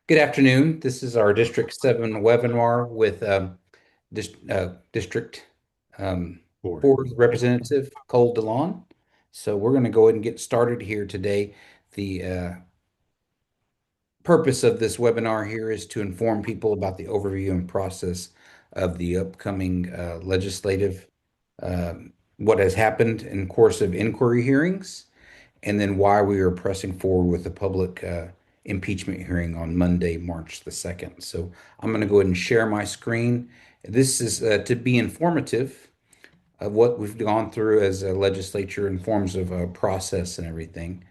Good afternoon. This is our District 7 webinar with District um, Four. 4 Representative Cole DeLaune. So we're going to go ahead and get started here today. The purpose of this webinar here is to inform people about the overview and process of the upcoming legislative, what has happened in course of inquiry hearings, and then why we are pressing forward with the public impeachment hearing on Monday, March the 2nd. So I'm going to go ahead and share my screen. This is to be informative of what we've gone through as a legislature in forms of a process and everything.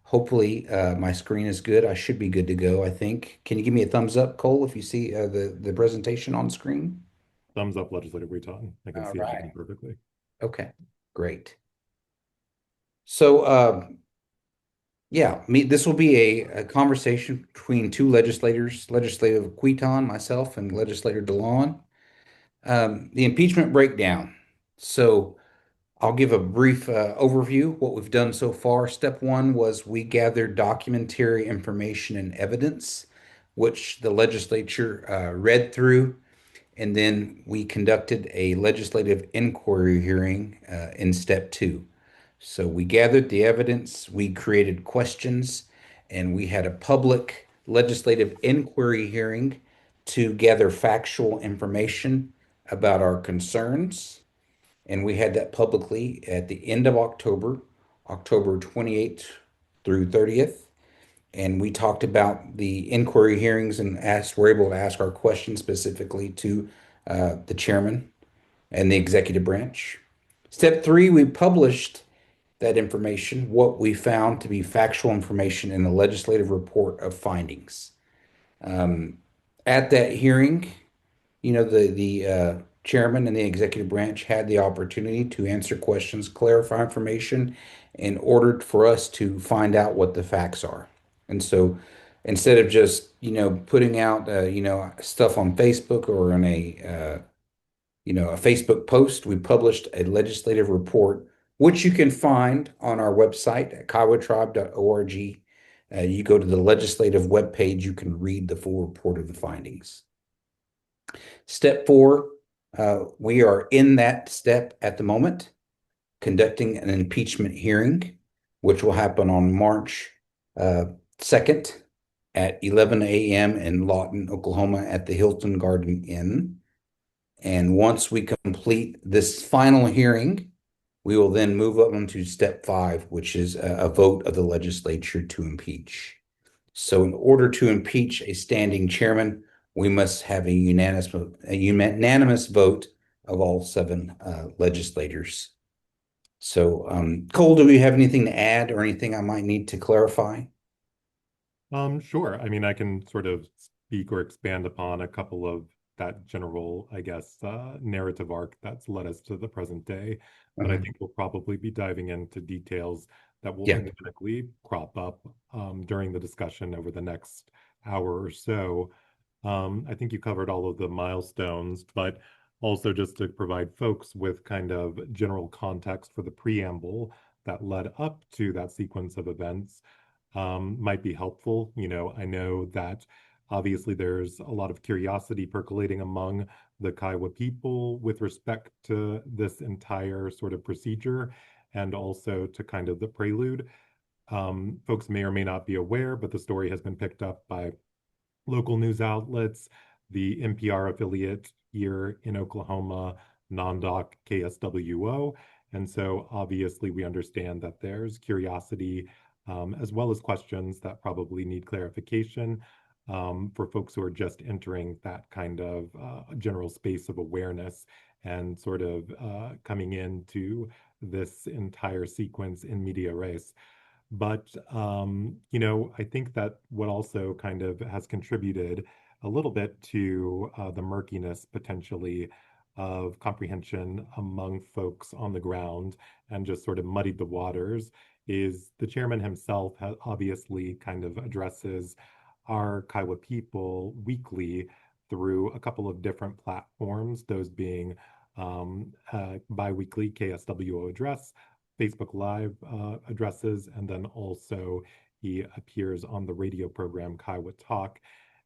Hopefully, my screen is good. I should be good to go, I think. Can you give me a thumbs up, Cole, if you see the presentation on screen? Thumbs up, Legislator Queton. I can All see everything right. perfectly. Okay, great. So, yeah, this will be a conversation between two legislators, Legislator Queton, myself, and Legislator DeLaune. The impeachment breakdown. So I'll give a brief overview what we've done so far. Step one was we gathered documentary information and evidence, which the legislature read through, and then we conducted a legislative inquiry hearing in step two. So we gathered the evidence, we created questions, and we had a public legislative inquiry hearing to gather factual information about our concerns. And we had that publicly at the end of October, October 28th through 30th. And we talked about the inquiry hearings and were able to ask our questions specifically to the chairman and the executive branch. Step three, we published that information, what we found to be factual information in the legislative report of findings. Um, at that hearing, the chairman and the executive branch had the opportunity to answer questions, clarify information, in order for us to find out what the facts are. And so instead of just, putting out, stuff on Facebook or in a Facebook post, we published a legislative report, which you can find on our website at kiowatribe.org. You go to the legislative webpage, you can read the full report of the findings. Step four, we are in that step at the moment, conducting an impeachment hearing, which will happen on March 2nd at 11 a.m. in Lawton, Oklahoma at the Hilton Garden Inn. And once we complete this final hearing, we will then move up onto step five, which is a vote of the legislature to impeach. So in order to impeach a standing chairman, we must have a unanimous vote of all seven legislators. So, Cole, do we have anything to add or anything I might need to clarify? Sure. I mean, I can sort of speak or expand upon a couple of that general, I guess, narrative arc that's led us to the present day. But I Uh-huh. think we'll probably be diving into details that will Yeah. inevitably crop up during the discussion over the next hour or so. I think you covered all of the milestones, but also just to provide folks with kind of general context for the preamble that led up to that sequence of events might be helpful. I know that obviously there's a lot of curiosity percolating among the Kiowa people with respect to this entire sort of procedure and also to kind of the prelude. Folks may or may not be aware, but the story has been picked up by local news outlets, the NPR affiliate here in Oklahoma, non-doc KSWO. And so obviously we understand that there's curiosity as well as questions that probably need clarification for folks who are just entering that kind of general space of awareness and sort of coming into this entire sequence in media res. But I think that what also kind of has contributed a little bit to the murkiness potentially of comprehension among folks on the ground and just sort of muddied the waters is the chairman himself obviously kind of addresses our Kiowa people weekly through a couple of different platforms, those being biweekly KSWO address, Facebook Live addresses, and then also he appears on the radio program Kiowa Talk.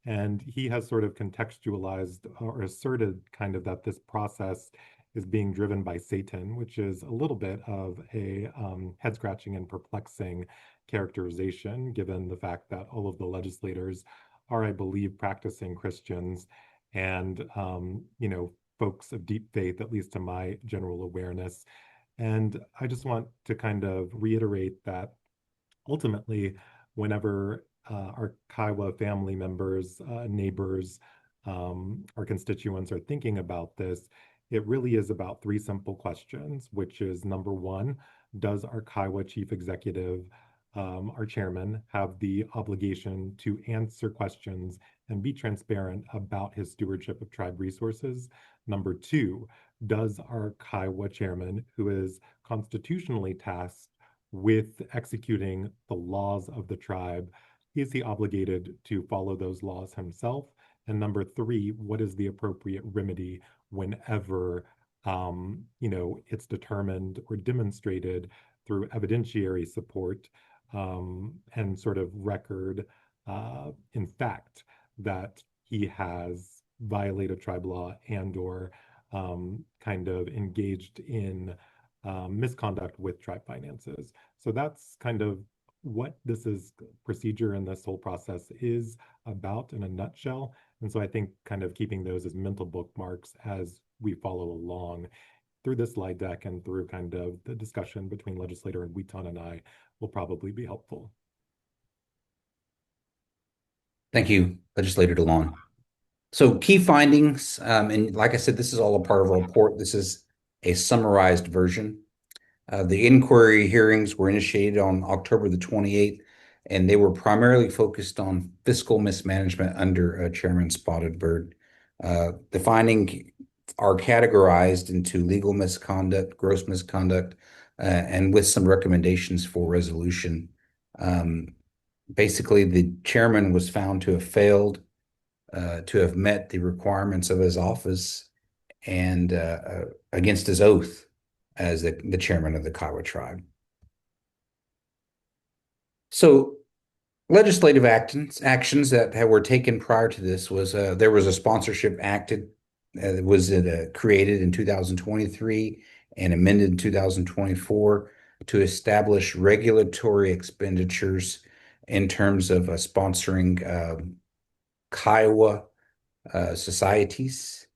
And he has sort of contextualized or asserted kind of that this process is being driven by Satan, which is a little bit of a head scratching and perplexing characterization, given the fact that all of the legislators are, I believe, practicing Christians and, folks of deep faith, at least to my general awareness. And I just want to kind of reiterate that ultimately, whenever our Kiowa family members, neighbors, our constituents are thinking about this, it really is about three simple questions, which is number one, does our Kiowa chief executive, our chairman, have the obligation to answer questions and be transparent about his stewardship of tribe resources? Number two, does our Kiowa chairman, who is constitutionally tasked with executing the laws of the tribe, is he obligated to follow those laws himself? And number three, what is the appropriate remedy whenever it's determined or demonstrated through evidentiary support and sort of record in fact that he has violated tribe law and or kind of engaged in misconduct with tribe finances. So that's kind of what this is procedure and this whole process is about in a nutshell. And so I think kind of keeping those as mental bookmarks as we follow along through this slide deck and through kind of the discussion between legislator and Queton and I will probably be helpful. Thank you, Legislator DeLaune. So key findings, and like I said, this is all a part of our report. This is a summarized version. The inquiry hearings were initiated on October the 28th, and they were primarily focused on fiscal mismanagement under Chairman Spotted Bird. The findings are categorized into legal misconduct, gross misconduct, and with some recommendations for resolution. Um, Basically, the chairman was found to have failed to have met the requirements of his office and against his oath as the chairman of the Kiowa tribe. So legislative actions that were taken prior to this was there was a sponsorship acted was it created in 2023 and amended in 2024 to establish regulatory expenditures in terms of sponsoring Kiowa societies,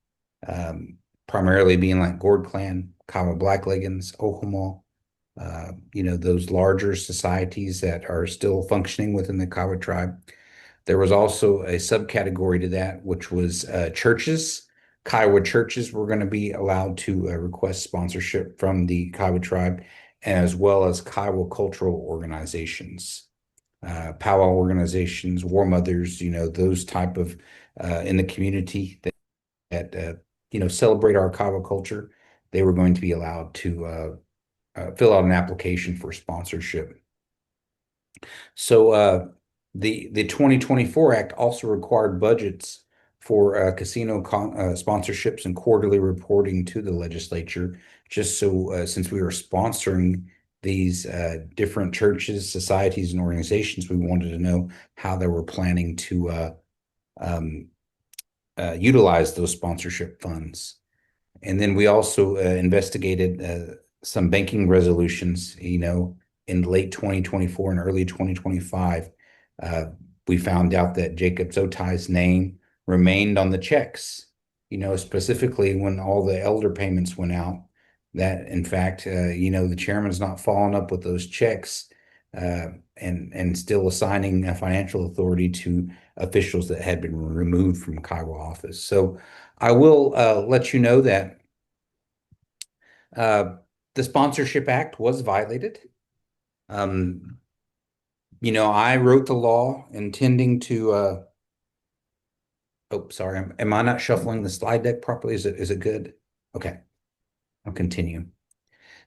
um, primarily being like Gourd Clan, Kiowa Blackleggins, Oklahoma, those larger societies that are still functioning within the Kiowa tribe. There was also a subcategory to that, which was churches. Kiowa churches were going to be allowed to request sponsorship from the Kiowa tribe, as well as Kiowa cultural organizations, powwow organizations, war mothers, those type of in the community that celebrate our Kiowa culture. They were going to be allowed to fill out an application for sponsorship. So the 2024 Act also required budgets for casino sponsorships and quarterly reporting to the legislature, just so since we were sponsoring these different churches, societies, and organizations, we wanted to know how they were planning to um, utilize those sponsorship funds. And then we also investigated some banking resolutions, in late 2024 and early 2025. Uh, we found out that Jacob Zotai's name remained on the checks, specifically when all the elder payments went out, that in fact, the chairman's not following up with those checks and still assigning a financial authority to officials that had been removed from Kiowa office. So I will let you know that uh, the Sponsorship Act was violated. Um, I wrote the law intending to, oh, sorry, am I not shuffling the slide deck properly? Is it good? Okay, I'll continue.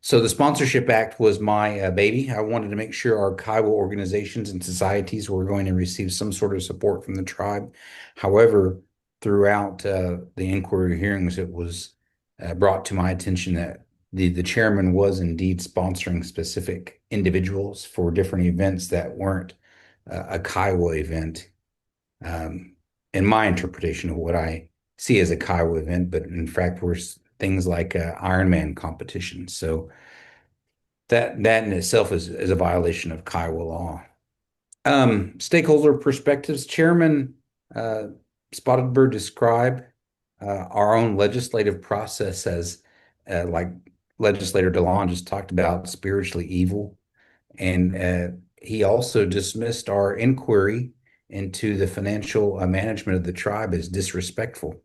So the Sponsorship Act was my baby. I wanted to make sure our Kiowa organizations and societies were going to receive some sort of support from the tribe. However, throughout the inquiry hearings, it was brought to my attention that the chairman was indeed sponsoring specific individuals for different events that weren't a Kiowa event. Um, in my interpretation of what I see as a Kiowa event, but in fact, were things like Ironman competitions. So that in itself is a violation of Kiowa law. Stakeholder perspectives. Chairman uh, Spotted Bird described our own legislative process as, like Legislator DeLaune just talked about, spiritually evil. And he also dismissed our inquiry into the financial management of the tribe as disrespectful.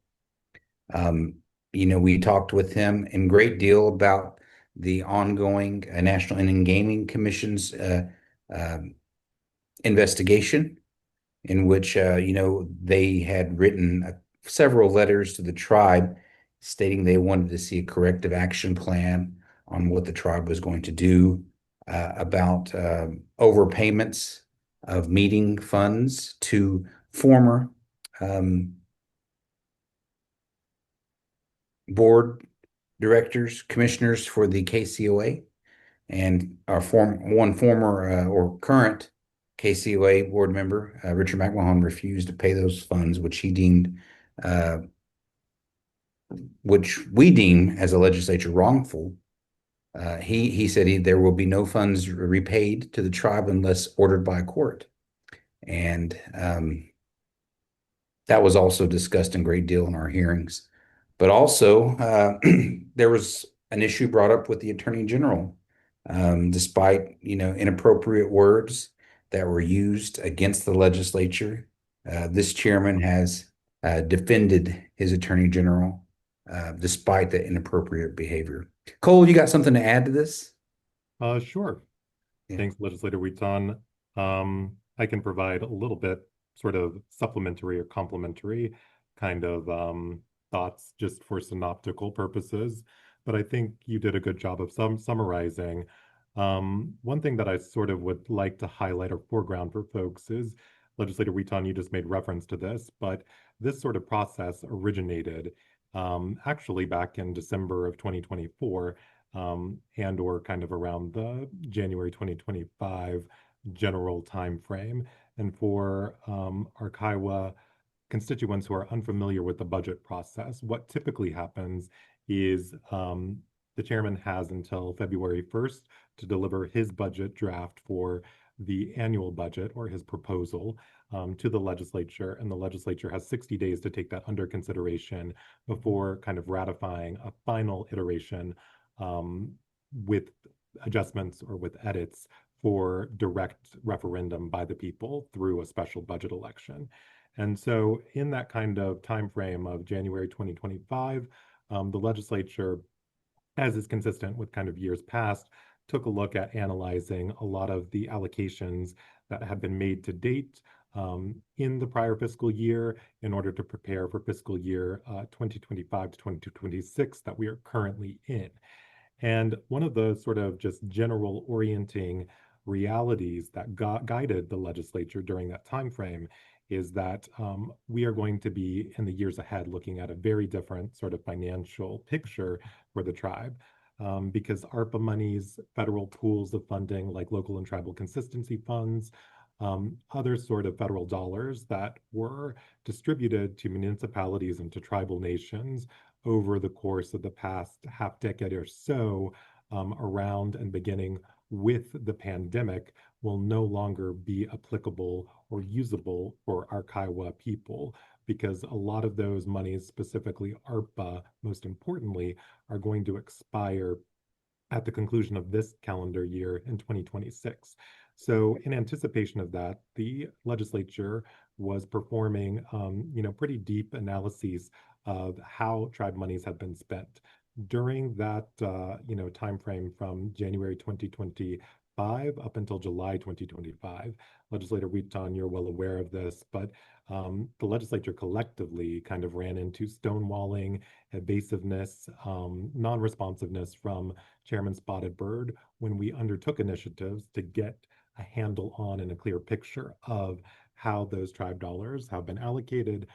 Um, we talked with him in great deal about the ongoing National Indian Gaming Commission's um, investigation, in which they had written several letters to the tribe stating they wanted to see a corrective action plan on what the tribe was going to do about overpayments of meeting funds to former um, board directors, commissioners for the KCOA, and our one former or current KCOA board member, Richard McMahon, refused to pay those funds, uh, which we deem as a legislature wrongful. He said there will be no funds repaid to the tribe unless ordered by a court, and that was also discussed in great deal in our hearings. But also, there was an issue brought up with the Attorney General, despite inappropriate words that were used against the legislature. This chairman has defended his Attorney General despite the inappropriate behavior. Cole, you got something to add to this? Sure. Yeah. Thanks, Legislator Wheaton. I can provide a little bit sort of supplementary or complementary kind of thoughts just for synoptical purposes, but I think you did a good job of summarizing. One thing that I sort of would like to highlight or foreground for folks is Legislator Wheaton, you just made reference to this, but this sort of process originated actually back in December of 2024 and or kind of around the January 2025 general time frame. And for our Kiowa constituents who are unfamiliar with the budget process, what typically happens is the chairman has until February 1st to deliver his budget draft for the annual budget or his proposal to the legislature, and the legislature has 60 days to take that under consideration before kind of ratifying a final iteration um, with adjustments or with edits for direct referendum by the people through a special budget election. And so, in that kind of time frame of January 2025, the legislature, as is consistent with kind of years past, took a look at analyzing a lot of the allocations that had been made to date in the prior fiscal year in order to prepare for fiscal year 2025 to 2026 that we are currently in. And one of the sort of just general orienting realities that guided the legislature during that time frame is that we are going to be in the years ahead looking at a very different sort of financial picture for the tribe. Because ARPA monies, federal pools of funding like local and tribal consistency funds, other sort of federal dollars that were distributed to municipalities and to tribal nations over the course of the past half decade or so, around and beginning with the pandemic, will no longer be applicable or usable for our Kiowa people because a lot of those monies, specifically ARPA, most importantly, are going to expire at the conclusion of this calendar year in 2026. So, in anticipation of that, the legislature was performing, pretty deep analyses of how tribe monies have been spent during that, time frame from January 2025 up until July 2025. Legislator Wheaton, you're well aware of this, but the legislature collectively kind of ran into stonewalling, evasiveness, non-responsiveness from Chairman Spotted Bird when we undertook initiatives to get a handle on and a clear picture of how those tribe dollars have been allocated,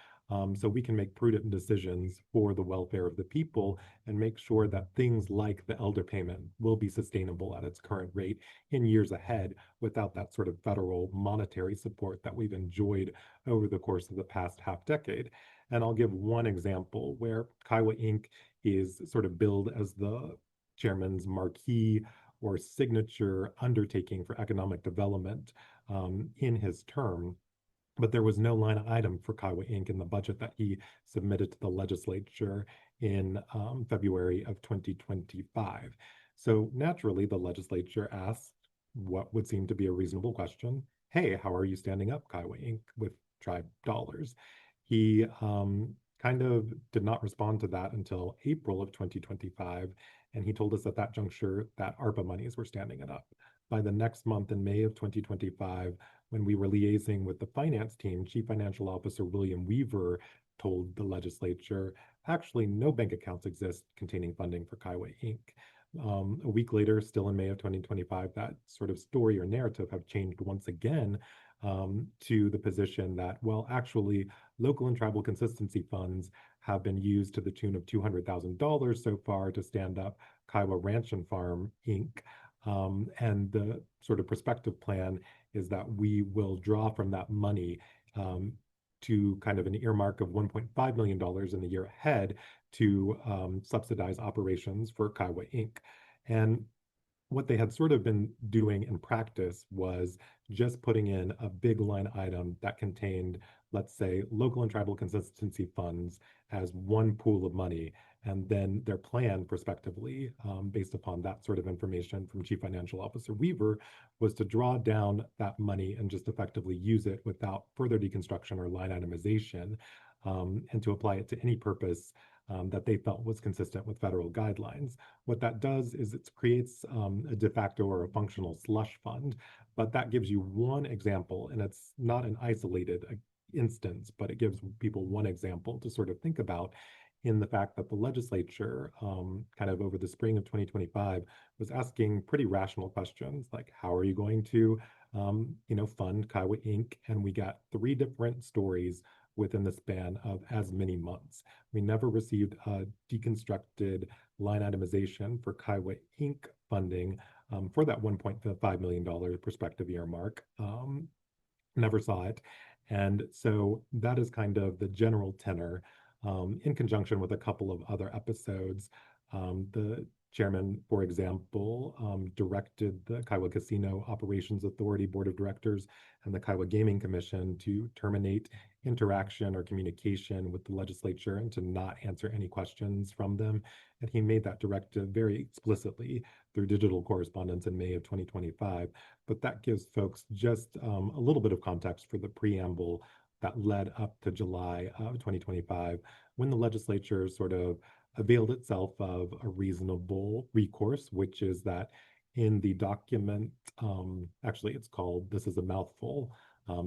so we can make prudent decisions for the welfare of the people and make sure that things like the elder payment will be sustainable at its current rate in years ahead without that sort of federal monetary support that we've enjoyed over the course of the past half decade. And I'll give one example where Kiowa Inc. is sort of billed as the chairman's marquee or signature undertaking for economic development in his term. But there was no line item for Kiowa Inc. in the budget that he submitted to the legislature in February of 2025. So naturally, the legislature asked what would seem to be a reasonable question. Hey, how are you standing up Kiowa Inc. with tribe dollars? He kind of did not respond to that until April of 2025. And he told us at that juncture that ARPA monies were standing it up. By the next month in May of 2025, when we were liaising with the finance team, Chief Financial Officer William Weaver told the legislature, actually, no bank accounts exist containing funding for Kiowa Inc. A week later, still in May of 2025, that sort of story or narrative have changed once again to the position that, well, actually, local and tribal consistency funds have been used to the tune of $200,000 so far to stand up Kiowa Ranch and Farm Inc. And the sort of prospective plan is that we will draw from that money to kind of an earmark of $1.5 million in the year ahead to subsidize operations for Kiowa Inc. And what they had sort of been doing in practice was just putting in a big line item that contained, let's say, local and tribal consistency funds as one pool of money. And then their plan, prospectively, based upon that sort of information from Chief Financial Officer Weaver, was to draw down that money and just effectively use it without further deconstruction or line itemization, and to apply it to any purpose that they felt was consistent with federal guidelines. What that does is it creates a de facto or a functional slush fund, but that gives you one example, and it's not an isolated instance, but it gives people one example to sort of think about in the fact that the legislature, kind of over the spring of 2025, was asking pretty rational questions like, how are you going to, fund Kiowa Inc.? And we got three different stories within the span of as many months. We never received a deconstructed line itemization for Kiowa Inc. funding for that $1.5 million prospective earmark. Never saw it. And so that is kind of the general tenor in conjunction with a couple of other episodes. The chairman, for example, directed the Kiowa Casino Operations Authority Board of Directors and the Kiowa Gaming Commission to terminate interaction or communication with the legislature and to not answer any questions from them. And he made that directive very explicitly through digital correspondence in May of 2025. But that gives folks just a little bit of context for the preamble that led up to July of 2025, when the legislature sort of availed itself of a reasonable recourse, which is that in the document, actually it's called, this is a mouthful,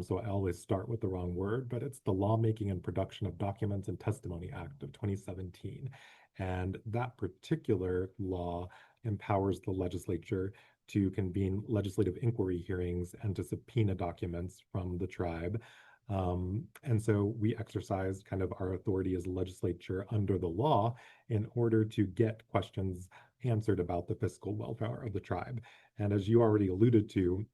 so I always start with the wrong word, but it's the Lawmaking and Production of Documents and Testimony Act of 2017. And that particular law empowers the legislature to convene legislative inquiry hearings and to subpoena documents from the tribe. And so we exercised kind of our authority as a legislature under the law in order to get questions answered about the fiscal welfare of the tribe. And as you already alluded to,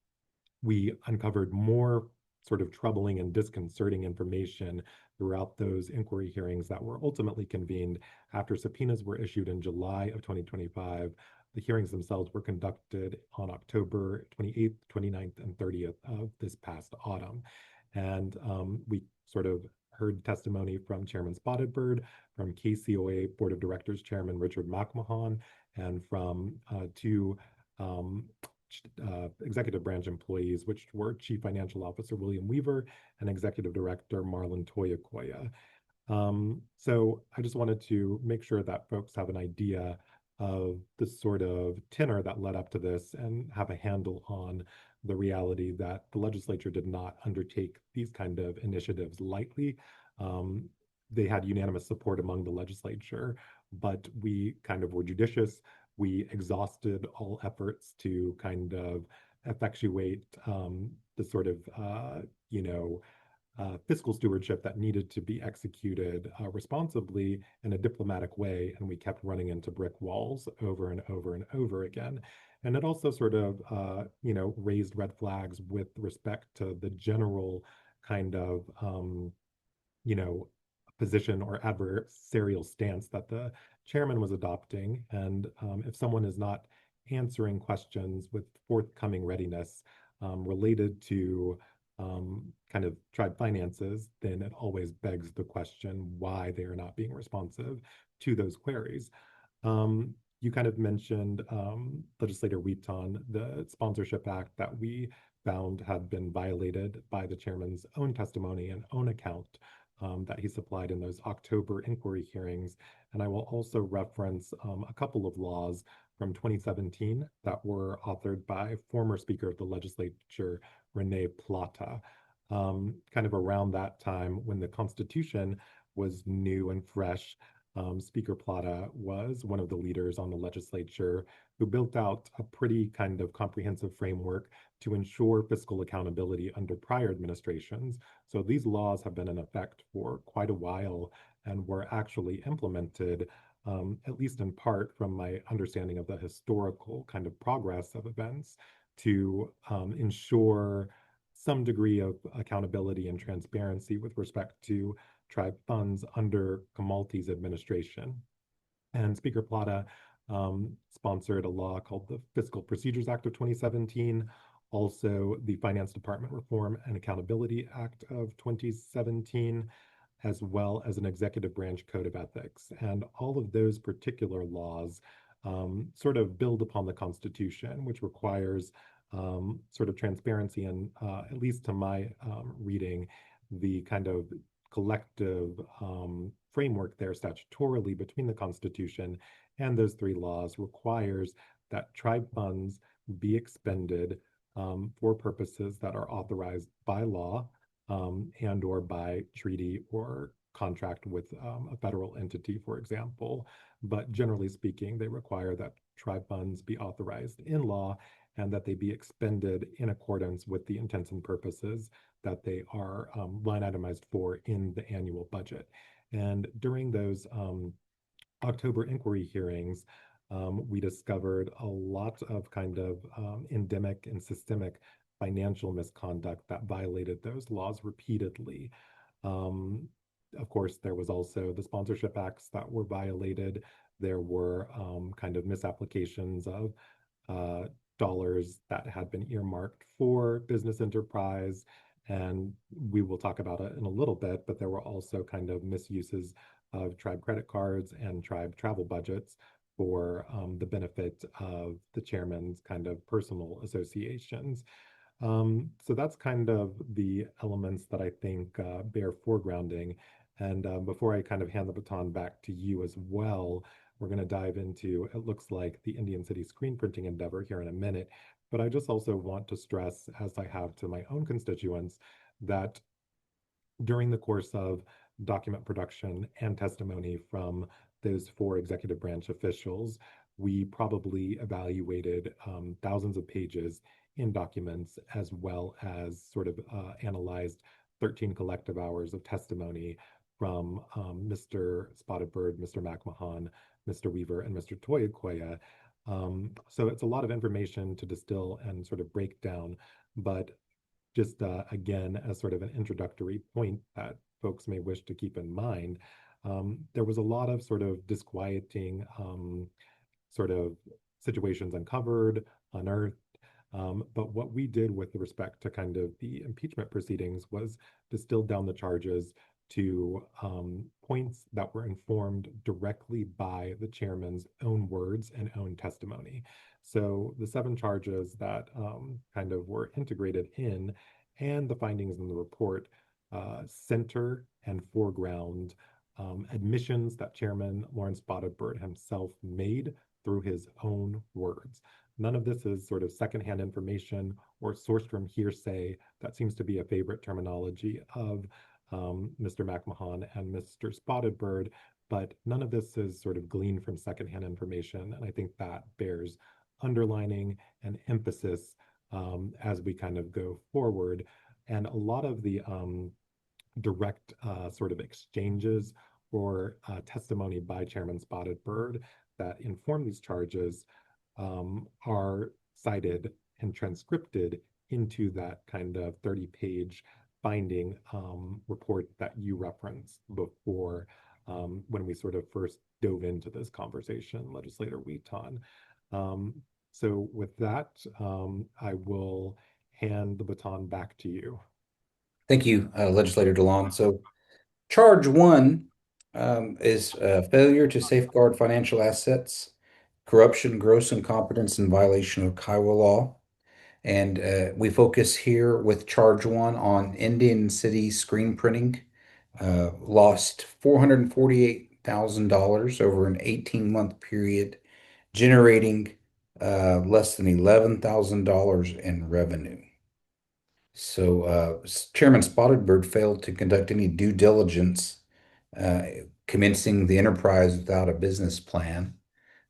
we uncovered more sort of troubling and disconcerting information throughout those inquiry hearings that were ultimately convened after subpoenas were issued in July of 2025. The hearings themselves were conducted on October 28th, 29th, and 30th of this past autumn. And we sort of heard testimony from Chairman Spotted Bird, from KCOA Board of Directors Chairman Richard McMahon, and from two executive branch employees, which were Chief Financial Officer William Weaver and Executive Director Marlon Toyakoya. So I just wanted to make sure that folks have an idea of the sort of tenor that led up to this and have a handle on the reality that the legislature did not undertake these kind of initiatives lightly. They had unanimous support among the legislature, but we kind of were judicious. We exhausted all efforts to kind of effectuate the sort of, fiscal stewardship that needed to be executed responsibly in a diplomatic way, and we kept running into brick walls over and over and over again. And it also sort of, raised red flags with respect to the general kind of, you know, position or adversarial stance that the chairman was adopting. And if someone is not answering questions with forthcoming readiness related to kind of tribe finances, then it always begs the question why they are not being responsive to those queries. You kind of mentioned Legislator Wheaton, the Sponsorship Act that we found had been violated by the chairman's own testimony and own account that he supplied in those October inquiry hearings. And I will also reference a couple of laws from 2017 that were authored by former Speaker of the Legislature, Renee Plata, kind of around that time when the Constitution was new and fresh. Speaker Plata was one of the leaders on the legislature who built out a pretty kind of comprehensive framework to ensure fiscal accountability under prior administrations. So these laws have been in effect for quite a while and were actually implemented, at least in part from my understanding of the historical kind of progress of events, to ensure some degree of accountability and transparency with respect to tribe funds under Kamalti's administration. And Speaker Plata sponsored a law called the Fiscal Procedures Act of 2017, also the Finance Department Reform and Accountability Act of 2017, as well as an executive branch code of ethics. And all of those particular laws sort of build upon the Constitution, which requires sort of transparency and, at least to my reading, the kind of collective framework there statutorily between the Constitution and those three laws requires that tribe funds be expended for purposes that are authorized by law and or by treaty or contract with a federal entity, for example. But generally speaking, they require that tribe funds be authorized in law and that they be expended in accordance with the intents and purposes that they are line itemized for in the annual budget. And during those October inquiry hearings, we discovered a lot of kind of endemic and systemic financial misconduct that violated those laws repeatedly. Um, of course, there was also the sponsorship acts that were violated. There were kind of misapplications of uh, dollars that had been earmarked for business enterprise. And we will talk about it in a little bit, but there were also kind of misuses of tribe credit cards and tribe travel budgets for the benefit of the chairman's kind of personal associations. So that's kind of the elements that I think bear foregrounding. And before I kind of hand the baton back to you as well, we're going to dive into, it looks like, the Indian City screen printing endeavor here in a minute. But I just also want to stress, as I have to my own constituents, that during the course of document production and testimony from those four executive branch officials, we probably evaluated thousands of pages in documents as well as sort of analyzed 13 collective hours of testimony from Mr. Spotted Bird, Mr. McMahon, Mr. Weaver, and Mr. Toyakoya. So it's a lot of information to distill and sort of break down, but just again, as sort of an introductory point that folks may wish to keep in mind, there was a lot of sort of disquieting sort of situations uncovered, unearthed. But what we did with respect to kind of the impeachment proceedings was distill down the charges to points that were informed directly by the chairman's own words and own testimony. So the seven charges that kind of were integrated in and the findings in the report center and foreground admissions that Chairman Lawrence Spotted Bird himself made through his own words. None of this is sort of secondhand information or sourced from hearsay. That seems to be a favorite terminology of Mr. McMahon and Mr. Spotted Bird, but none of this is sort of gleaned from secondhand information. And I think that bears underlining and emphasis as we kind of go forward. And a lot of the direct sort of exchanges or testimony by Chairman Spotted Bird that inform these charges are cited and transcripted into that kind of 30-page finding report that you referenced before when we sort of first dove into this conversation, Legislator Wheaton. Um, so with that, I will hand the baton back to you. Thank you, Legislator DeLaune. So, charge one is failure to safeguard financial assets, corruption, gross incompetence, and violation of Kiowa law. And we focus here with charge one on Indian City screen printing. Lost $448,000 over an 18-month period, generating less than $11,000 in revenue. So Chairman Spotted Bird failed to conduct any due diligence, uh, commencing the enterprise without a business plan,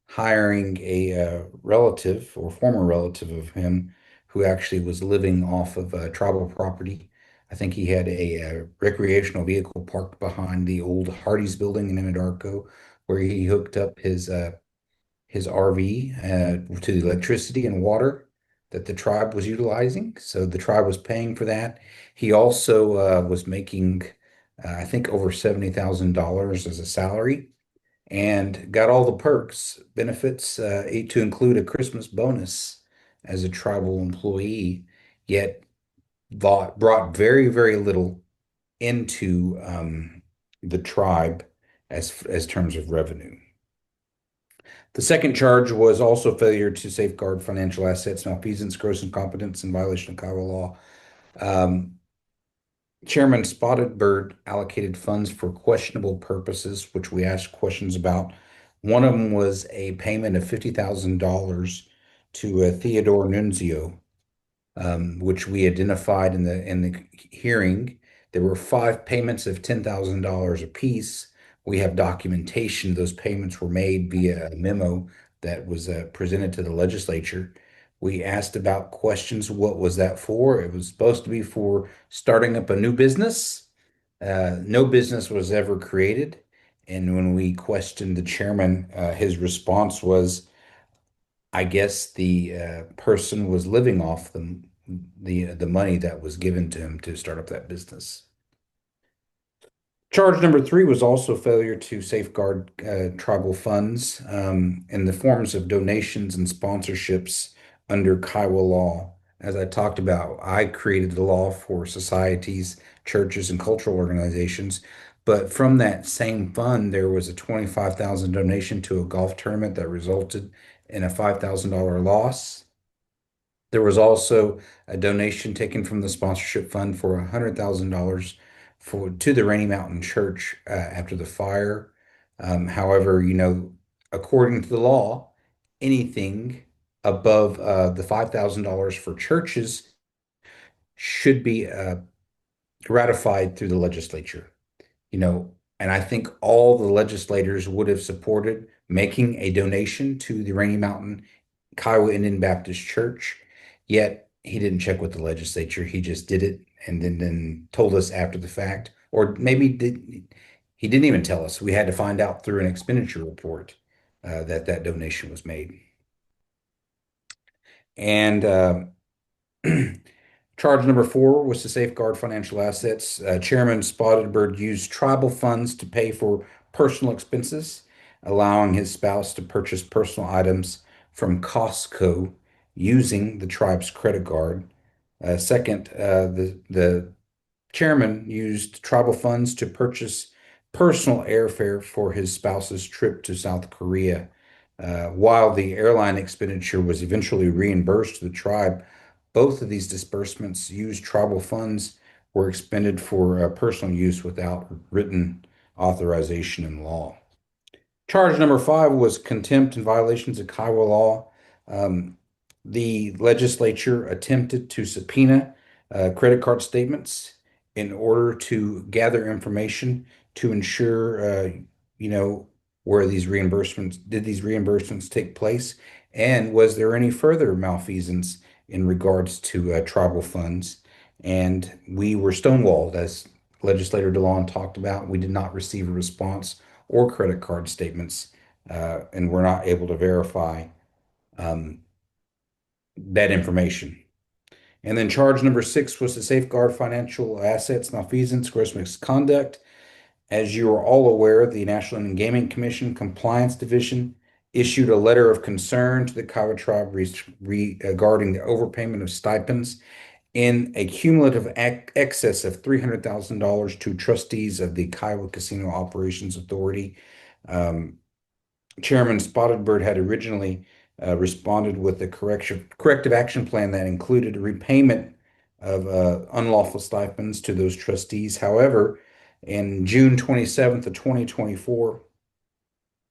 hiring a relative or former relative of him who actually was living off of tribal property. I think he had a recreational vehicle parked behind the old Hardee's building in Anadarko, where he hooked up his RV to the electricity and water that the tribe was utilizing. So the tribe was paying for that. He also was making, I think, over $70,000 as a salary and got all the perks, benefits, to include a Christmas bonus as a tribal employee, yet brought very, very little into the tribe as terms of revenue. The second charge was also failure to safeguard financial assets, malfeasance, gross incompetence, and violation of Kiowa law. Um, Chairman Spotted Bird allocated funds for questionable purposes, which we asked questions about. One of them was a payment of $50,000 to Theodore Nunzio, which we identified in the hearing. There were five payments of $10,000 apiece. We have documentation. Those payments were made via a memo that was presented to the legislature. We asked about questions. What was that for? It was supposed to be for starting up a new business. No business was ever created. And when we questioned the chairman, his response was, I guess the person was living off the money that was given to him to start up that business. Charge number three was also failure to safeguard tribal funds in the forms of donations and sponsorships under Kiowa law. As I talked about, I created the law for societies, churches, and cultural organizations. But from that same fund, there was a 25,000 donation to a golf tournament that resulted in a $5,000 loss. There was also a donation taken from the sponsorship fund for $100,000 for to the Rainy Mountain Church after the fire. However, according to the law, anything above the $5,000 for churches should be ratified through the legislature. And I think all the legislators would have supported making a donation to the Rainy Mountain Kiowa Indian Baptist Church, yet he didn't check with the legislature. He just did it and then told us after the fact, or maybe he didn't even tell us. We had to find out through an expenditure report that that donation was made. And charge number four was to safeguard financial assets. Chairman Spotted Bird used tribal funds to pay for personal expenses, allowing his spouse to purchase personal items from Costco using the tribe's credit card. Second, the chairman used tribal funds to purchase personal airfare for his spouse's trip to South Korea. While the airline expenditure was eventually reimbursed to the tribe, both of these disbursements used tribal funds were expended for personal use without written authorization in law. Charge number five was contempt and violations of Kiowa law. Um, the legislature attempted to subpoena credit card statements in order to gather information to ensure, where these reimbursements take place, and was there any further malfeasance in regards to tribal funds? And we were stonewalled as Legislator DeLaune talked about. We did not receive a response or credit card statements, and we're not able to verify um, that information. And then charge number six was to safeguard financial assets, malfeasance, gross misconduct. As you are all aware, the National Gaming Commission Compliance Division issued a letter of concern to the Kiowa tribe regarding the overpayment of stipends in a cumulative excess of $300,000 to trustees of the Kiowa Casino Operations Authority. Um, Chairman Spotted Bird had originally responded with a corrective action plan that included a repayment of unlawful stipends to those trustees. However, in June 27th of 2024,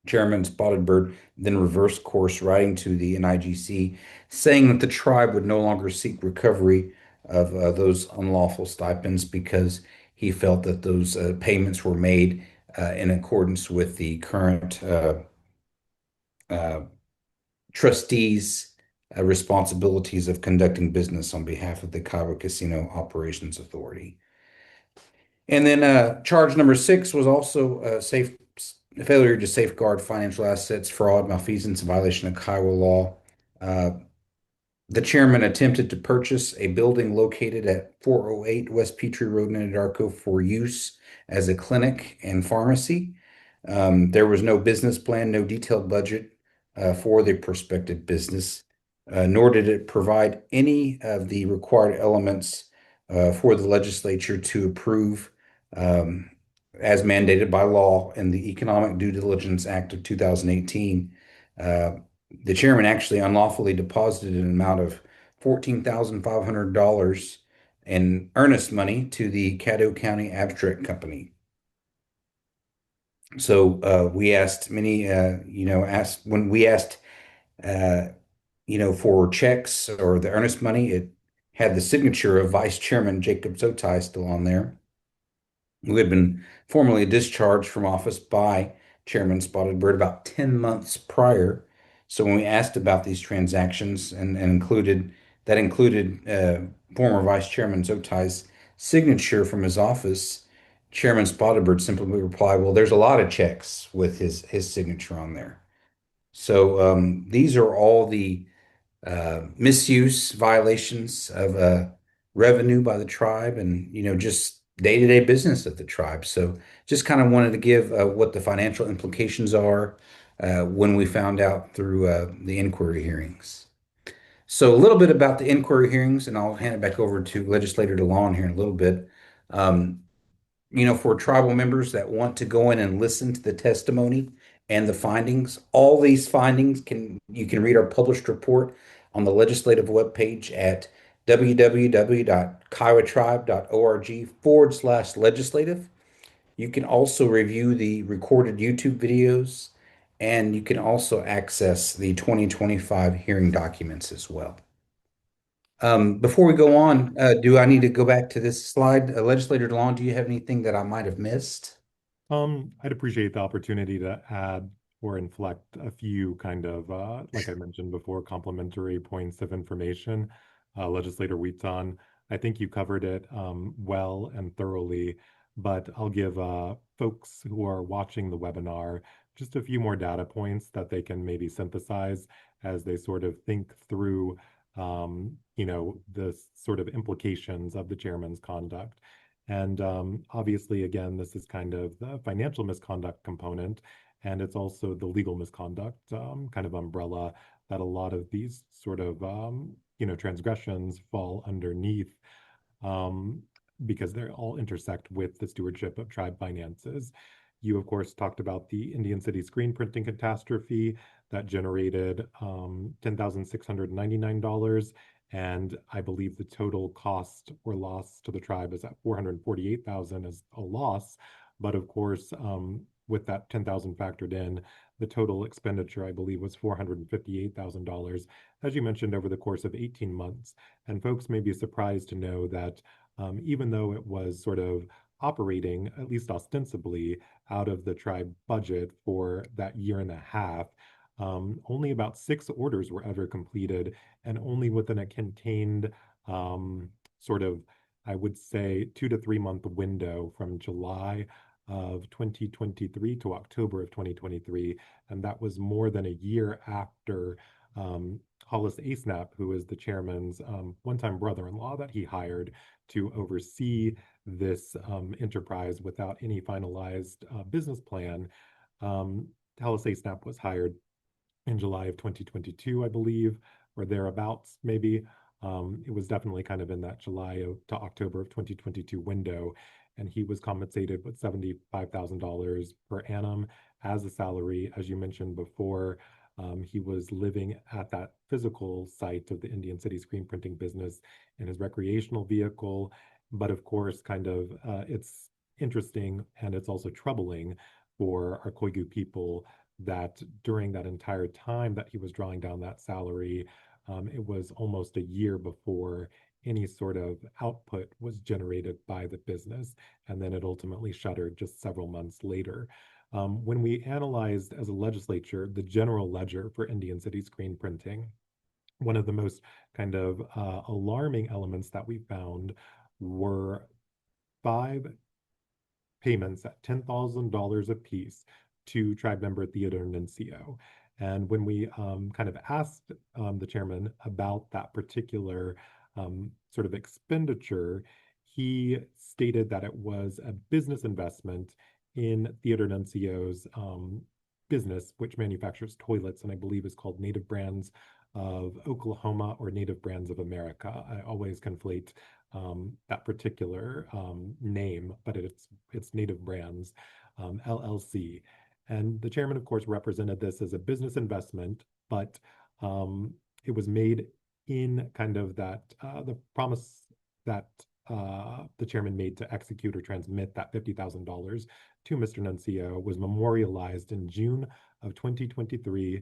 Chairman Spotted Bird then reversed course, writing to the NIGC, saying that the tribe would no longer seek recovery of those unlawful stipends because he felt that those payments were made in accordance with the current uh, trustees' responsibilities of conducting business on behalf of the Kiowa Casino Operations Authority. And then charge number six was also failure to safeguard financial assets, fraud, malfeasance, violation of Kiowa law. Uh, the chairman attempted to purchase a building located at 408 West Petrie Road in Anadarko for use as a clinic and pharmacy. There was no business plan, no detailed budget for the prospective business, nor did it provide any of the required elements for the legislature to approve um, as mandated by law in the Economic Due Diligence Act of 2018. Uh, the chairman actually unlawfully deposited an amount of $14,500 in earnest money to the Caddo County Abstract Company. So we asked many, asked when we asked, uh, for checks or the earnest money, it had the signature of Vice Chairman Jacob Zotai still on there, who had been formally discharged from office by Chairman Spotted Bird about 10 months prior. So when we asked about these transactions and included former Vice Chairman Zotai's signature from his office, Chairman Spotted Bird simply replied, "Well, there's a lot of checks with his signature on there." So these are all the misuse violations of revenue by the tribe and just day-to-day business of the tribe. So just kind of wanted to give what the financial implications are when we found out through the inquiry hearings. So a little bit about the inquiry hearings, and I'll hand it back over to Legislator DeLaune here in a little bit. Um, for tribal members that want to go in and listen to the testimony and the findings, all these findings you can read our published report on the legislative webpage at www.kiowatribe.org/legislative. You can also review the recorded YouTube videos, and you can also access the 2025 hearing documents as well. Before we go on, do I need to go back to this slide? Legislator DeLong, do you have anything that I might have missed? I'd appreciate the opportunity to add or inflect a few kind of, like I mentioned before, complementary points of information. Legislator Wheaton, I think you covered it well and thoroughly, but I'll give folks who are watching the webinar just a few more data points that they can maybe synthesize as they sort of think through, the sort of implications of the chairman's conduct. And obviously, again, this is kind of the financial misconduct component, and it's also the legal misconduct kind of umbrella that a lot of these sort of transgressions fall underneath because they all intersect with the stewardship of tribe finances. You, of course, talked about the Indian City screen printing catastrophe that generated $10,699. And I believe the total cost or loss to the tribe is at 448,000 as a loss. But of course, with that 10,000 factored in, the total expenditure, I believe, was $458,000, as you mentioned, over the course of 18 months. And folks may be surprised to know that even though it was sort of operating, at least ostensibly, out of the tribe budget for that year and a half, only about 6 orders were ever completed, and only within a contained sort of I would say 2 to 3 month window from July of 2023 to October of 2023. And that was more than a year after Hollis Asnap, who is the chairman's one-time brother-in-law that he hired to oversee this enterprise without any finalized business plan. Um, Hollis Asnap was hired in July of 2022, I believe, or thereabouts, maybe. It was definitely kind of in that to October of 2022 window. And he was compensated with $75,000 per annum as a salary. As you mentioned before, he was living at that physical site of the Indian City screen printing business in his recreational vehicle. But of course, kind of, it's interesting and it's also troubling for our Koigu people that during that entire time that he was drawing down that salary, it was almost a year before any sort of output was generated by the business. And then it ultimately shuttered just several months later. When we analyzed as a legislature the general ledger for Indian City screen printing, one of the most kind of alarming elements that we found were five payments at $10,000 apiece to tribe member Theodore Nuncio. And when we kind of asked the chairman about that particular sort of expenditure, he stated that it was a business investment in Theodore Nuncio's business, which manufactures toilets and I believe is called Native Brands of Oklahoma or Native Brands of America. I always conflate that particular name, but it's Native Brands LLC. And the chairman, of course, represented this as a business investment, but it was made in kind of that the promise that the chairman made to execute or transmit that $50,000 to Mr. Nuncio was memorialized in June of 2023.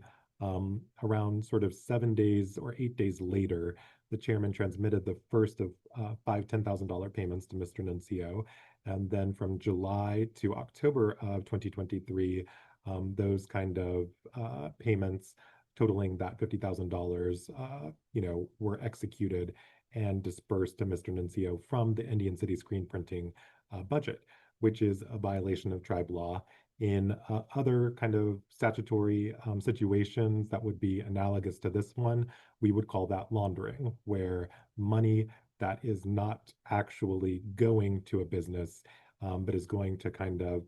Around sort of 7 days or 8 days later, the chairman transmitted the first of five $10,000 payments to Mr. Nuncio. And then from July to October of 2023, those kind of payments totaling that $50,000, were executed and dispersed to Mr. Nuncio from the Indian City screen printing budget, which is a violation of tribe law. In other kind of statutory situations that would be analogous to this one, we would call that laundering, where money that is not actually going to a business, but is going to kind of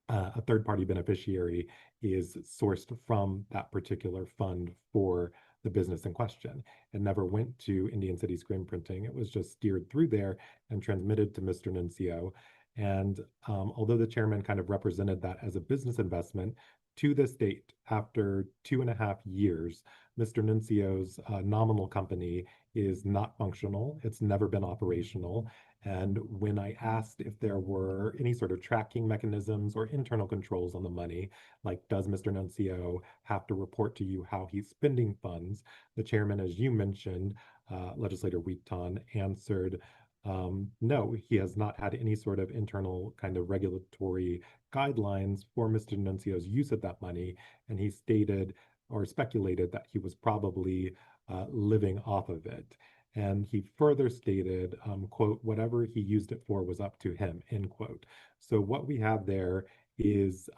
a third party beneficiary is sourced from that particular fund for the business in question. It never went to Indian City screen printing. It was just steered through there and transmitted to Mr. Nuncio. And although the chairman kind of represented that as a business investment, to this date, after 2.5 years, Mr. Nuncio's nominal company is not functional. It's never been operational. And when I asked if there were any sort of tracking mechanisms or internal controls on the money, like does Mr. Nuncio have to report to you how he's spending funds, the chairman, as you mentioned, Legislator Wheaton, answered, no, he has not had any sort of internal kind of regulatory guidelines for Mr. Nuncio's use of that money. And he stated or speculated that he was probably living off of it. And he further stated, quote, whatever he used it for was up to him, end quote. So what we have there is,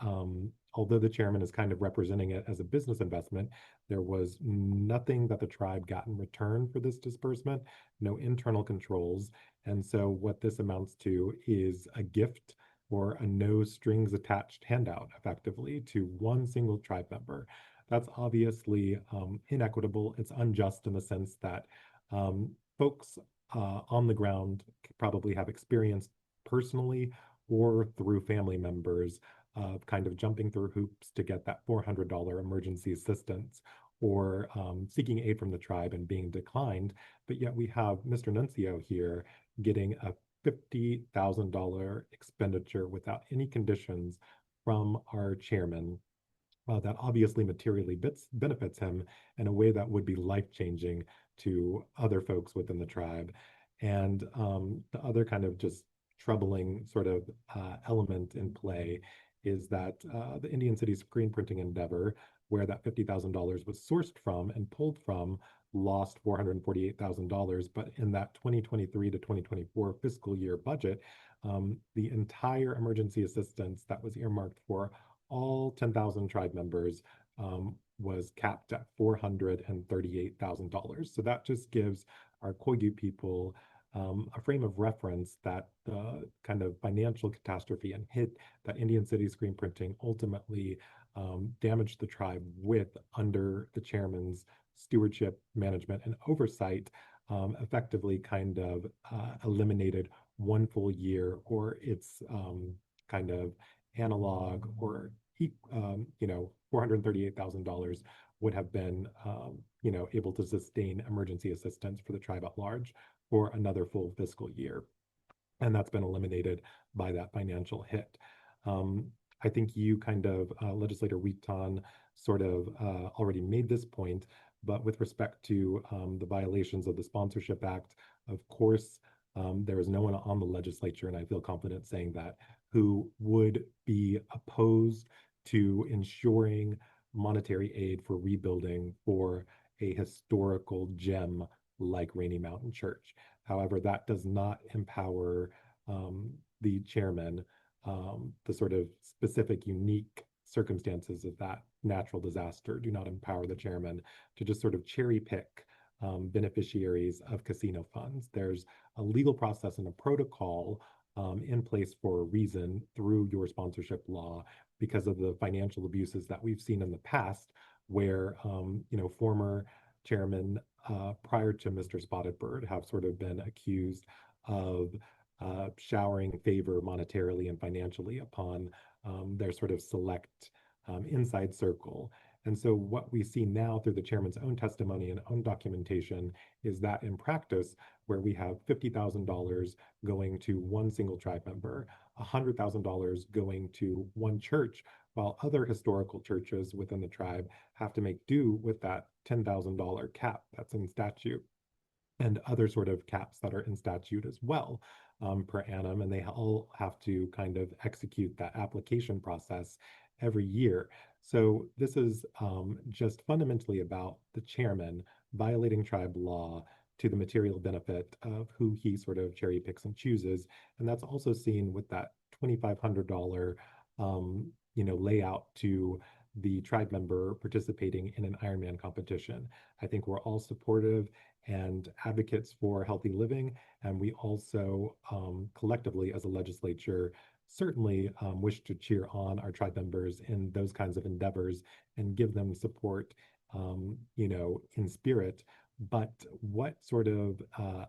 although the chairman is kind of representing it as a business investment, there was nothing that the tribe got in return for this disbursement, no internal controls. And so what this amounts to is a gift or a no strings attached handout, effectively, to one single tribe member. That's obviously inequitable. It's unjust in the sense that folks on the ground probably have experienced personally or through family members of kind of jumping through hoops to get that $400 emergency assistance or seeking aid from the tribe and being declined. But yet we have Mr. Nuncio here getting a $50,000 expenditure without any conditions from our chairman that obviously materially benefits him in a way that would be life-changing to other folks within the tribe. And the other kind of just troubling sort of element in play is that the Indian City screen printing endeavor, where that $50,000 was sourced from and pulled from, lost $448,000. But in that 2023 to 2024 fiscal year budget, the entire emergency assistance that was earmarked for all 10,000 tribe members was capped at $438,000. So that just gives our Koigu people a frame of reference that the kind of financial catastrophe and hit that Indian city screen printing ultimately damaged the tribe with under the chairman's stewardship, management, and oversight, effectively kind of eliminated one full year or its kind of analog or $438,000 would have been able to sustain emergency assistance for the tribe at large for another full fiscal year. And that's been eliminated by that financial hit. I think you kind of, Legislator Wheaton, sort of already made this point, but with respect to the violations of the Sponsorship Act, of course, there is no one on the legislature, and I feel confident saying that, who would be opposed to ensuring monetary aid for rebuilding for a historical gem like Rainy Mountain Church. However, that does not empower the chairman. The sort of specific, unique circumstances of that natural disaster do not empower the chairman to just sort of cherry pick beneficiaries of casino funds. There's a legal process and a protocol in place for a reason through your sponsorship law because of the financial abuses that we've seen in the past, where former chairmen prior to Mr. Spotted Bird have sort of been accused of showering favor monetarily and financially upon their sort of select inside circle. And so what we see now through the chairman's own testimony and own documentation is that in practice, where we have $50,000 going to one single tribe member, $100,000 going to one church, while other historical churches within the tribe have to make do with that $10,000 cap that's in statute and other sort of caps that are in statute as well per annum. And they all have to kind of execute that application process every year. So this is just fundamentally about the chairman violating tribe law to the material benefit of who he sort of cherry picks and chooses. And that's also seen with that $2,500 layout to the tribe member participating in an Ironman competition. I think we're all supportive and advocates for healthy living. And we also collectively as a legislature certainly wish to cheer on our tribe members in those kinds of endeavors and give them support, in spirit. But what sort of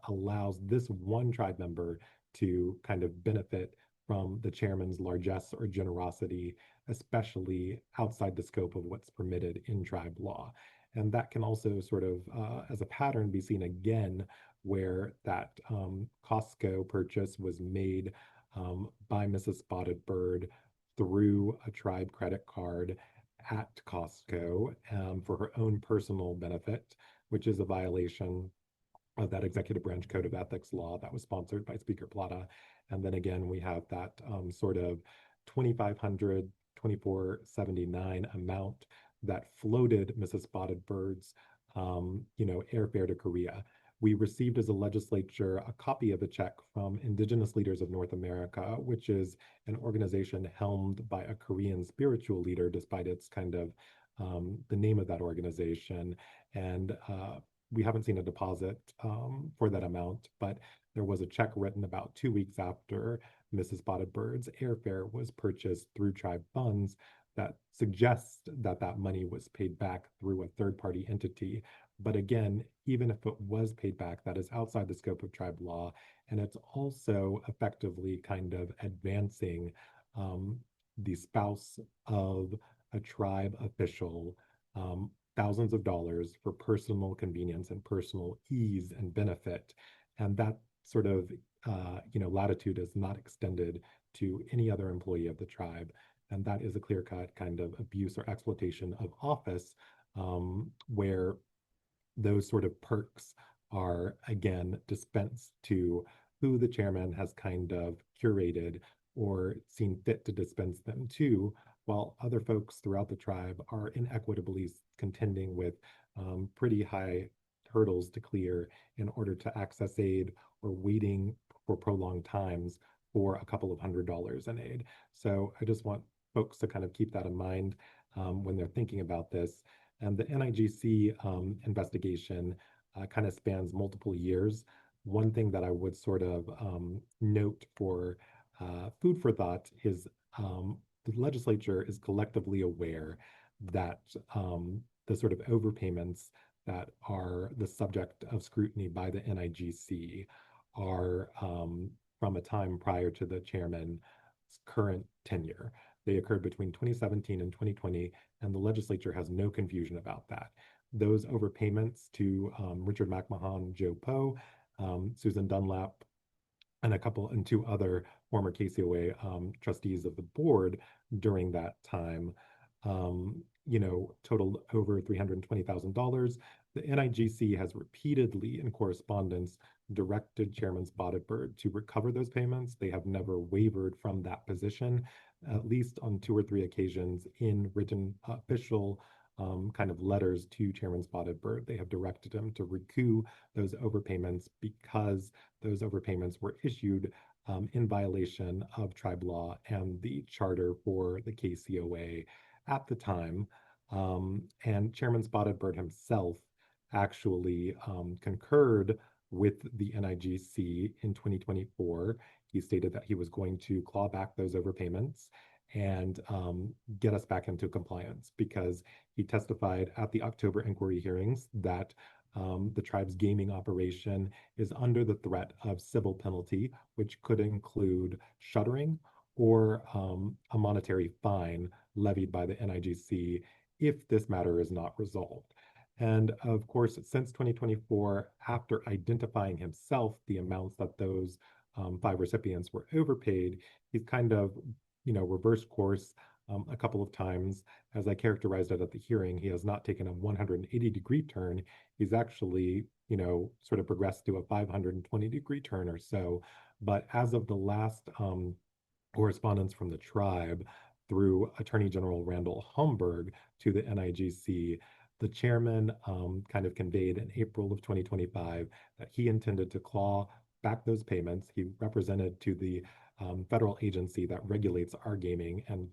allows this one tribe member to kind of benefit from the chairman's largesse or generosity, especially outside the scope of what's permitted in tribe law? And that can also sort of, as a pattern, be seen again where that Costco purchase was made by Mrs. Spotted Bird through a tribe credit card at Costco for her own personal benefit, which is a violation of that executive branch code of ethics law that was sponsored by Speaker Plata. And then again, we have that sort of 2,500, 2,479 amount that floated Mrs. Spotted Bird's, airfare to Korea. We received as a legislature a copy of a check from Indigenous Leaders of North America, which is an organization helmed by a Korean spiritual leader, despite its kind of the name of that organization. And we haven't seen a deposit for that amount, but there was a check written about 2 weeks after Mrs. Spotted Bird's airfare was purchased through tribe funds that suggests that that money was paid back through a third-party entity. But again, even if it was paid back, that is outside the scope of tribe law, and it's also effectively kind of advancing the spouse of a tribe official thousands of dollars for personal convenience and personal ease and benefit. And that sort of latitude is not extended to any other employee of the tribe. And that is a clear-cut kind of abuse or exploitation of office where those sort of perks are, again, dispensed to who the chairman has kind of curated or seen fit to dispense them to, while other folks throughout the tribe are inequitably contending with pretty high hurdles to clear in order to access aid or waiting for prolonged times for a couple of $100s in aid. So I just want folks to kind of keep that in mind when they're thinking about this. And the NIGC investigation kind of spans multiple years. One thing that I would sort of note for food for thought is the legislature is collectively aware that the sort of overpayments that are the subject of scrutiny by the NIGC are from a time prior to the chairman's current tenure. They occurred between 2017 and 2020, and the legislature has no confusion about that. Those overpayments to Richard McMahon, Joe Poe, Susan Dunlap, and two other former KCOA trustees of the board during that time, totaled over $320,000. The NIGC has repeatedly, in correspondence, directed Chairman Spotted Bird to recover those payments. They have never wavered from that position, at least on two or three occasions in written official kind of letters to Chairman Spotted Bird. They have directed him to recoup those overpayments because those overpayments were issued in violation of tribe law and the charter for the KCOA at the time. And Chairman Spotted Bird himself actually concurred with the NIGC in 2024. He stated that he was going to claw back those overpayments and get us back into compliance because he testified at the October inquiry hearings that the tribe's gaming operation is under the threat of civil penalty, which could include shuttering or a monetary fine levied by the NIGC if this matter is not resolved. And of course, since 2024, after identifying himself the amounts that those five recipients were overpaid, he's kind of, reversed course a couple of times. As I characterized it at the hearing, he has not taken a 180-degree turn. He's actually, sort of progressed to a 520-degree turn or so. But as of the last correspondence from the tribe through Attorney General Randall Homburg to the NIGC, the chairman kind of conveyed in April of 2025 that he intended to claw back those payments. He represented to the federal agency that regulates our gaming and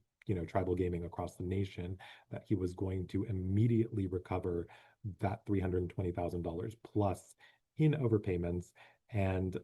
tribal gaming across the nation that he was going to immediately recover that $320,000 plus in overpayments. And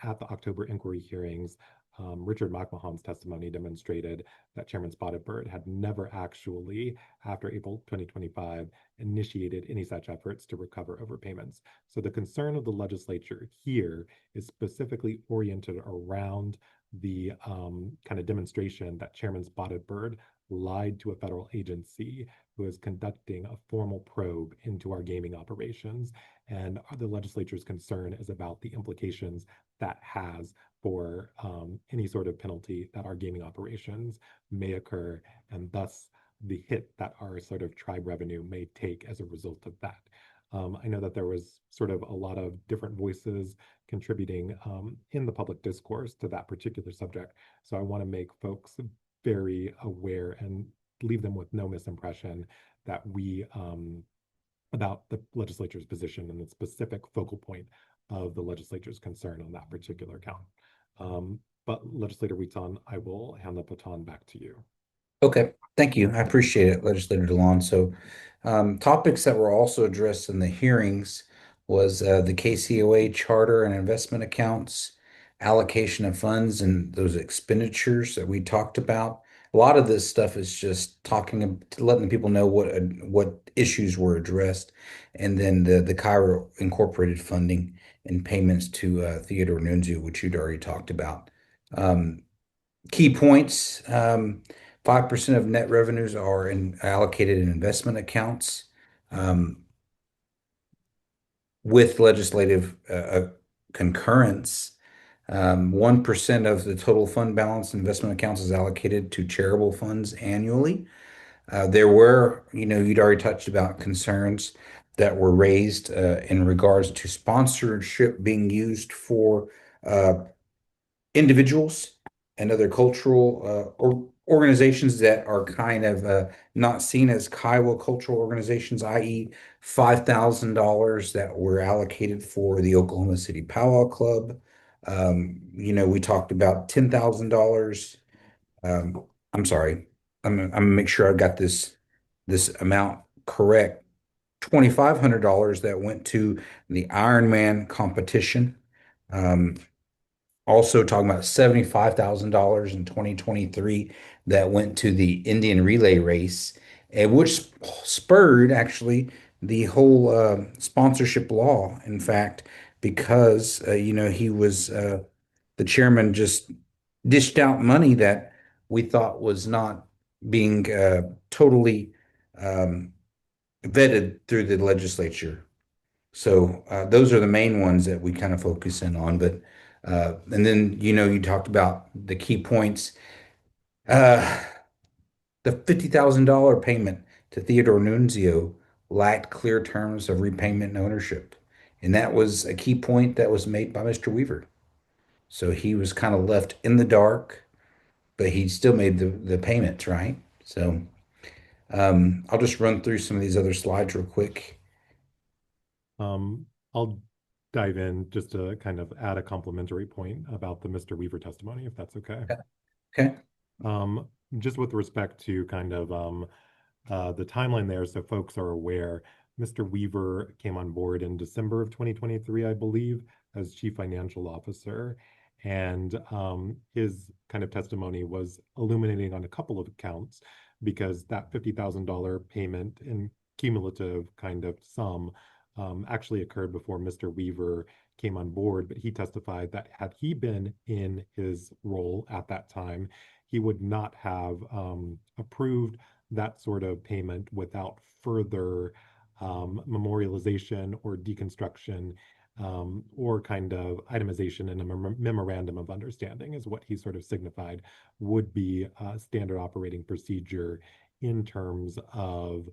at the October inquiry hearings, Richard McMahon's testimony demonstrated that Chairman Spotted Bird had never actually, after April 2025, initiated any such efforts to recover overpayments. So the concern of the legislature here is specifically oriented around the kind of demonstration that Chairman Spotted Bird lied to a federal agency who is conducting a formal probe into our gaming operations. And the legislature's concern is about the implications that has for any sort of penalty that our gaming operations may occur, and thus the hit that our sort of tribe revenue may take as a result of that. I know that there was sort of a lot of different voices contributing in the public discourse to that particular subject. So I want to make folks very aware and leave them with no misimpression that we about the legislature's position and the specific focal point of the legislature's concern on that particular count. But Legislator Wheaton, I will hand the baton back to you. Okay, thank you. I appreciate it, Legislator DeLaune. So, topics that were also addressed in the hearings was the KCOA charter and investment accounts, allocation of funds, and those expenditures that we talked about. A lot of this stuff is just letting people know what issues were addressed, and then the Cairo Incorporated funding and payments to Theodore Nunzu, which you'd already talked about. Key points. 5% of net revenues are allocated in investment accounts with legislative concurrence. 1% of the total fund balance in investment accounts is allocated to charitable funds annually. There were, you'd already touched about concerns that were raised in regards to sponsorship being used for individuals and other cultural or organizations that are kind of not seen as Kiowa cultural organizations, i.e., $5,000 that were allocated for the Oklahoma City Powwow Club. We talked about $10,000. I'm sorry. I'm gonna make sure I got this amount correct. $2,500 that went to the Ironman competition. Um, Also talking about $75,000 in 2023 that went to the Indian relay race, and which spurred actually the whole sponsorship law. In fact, because he was the chairman just dished out money that we thought was not being totally um, vetted through the legislature. So those are the main ones that we kind of focus in on. But and then you talked about the key points. Uh, the $50,000 payment to Theodore Nunzio lacked clear terms of repayment and ownership, and that was a key point that was made by Mr. Weaver. So he was kind of left in the dark, but he still made the payments, right? So I'll just run through some of these other slides real quick. I'll dive in just to kind of add a complimentary point about the Mr. Weaver testimony, if that's okay. Okay. Um, just with respect to kind of the timeline there, so folks are aware, Mr. Weaver came on board in December of 2023, I believe, as Chief Financial Officer. And his kind of testimony was illuminating on a couple of accounts because that $50,000 payment in cumulative kind of sum actually occurred before Mr. Weaver came on board. But he testified that had he been in his role at that time, he would not have approved that sort of payment without further memorialization or deconstruction or kind of itemization in a memorandum of understanding is what he sort of signified would be standard operating procedure in terms of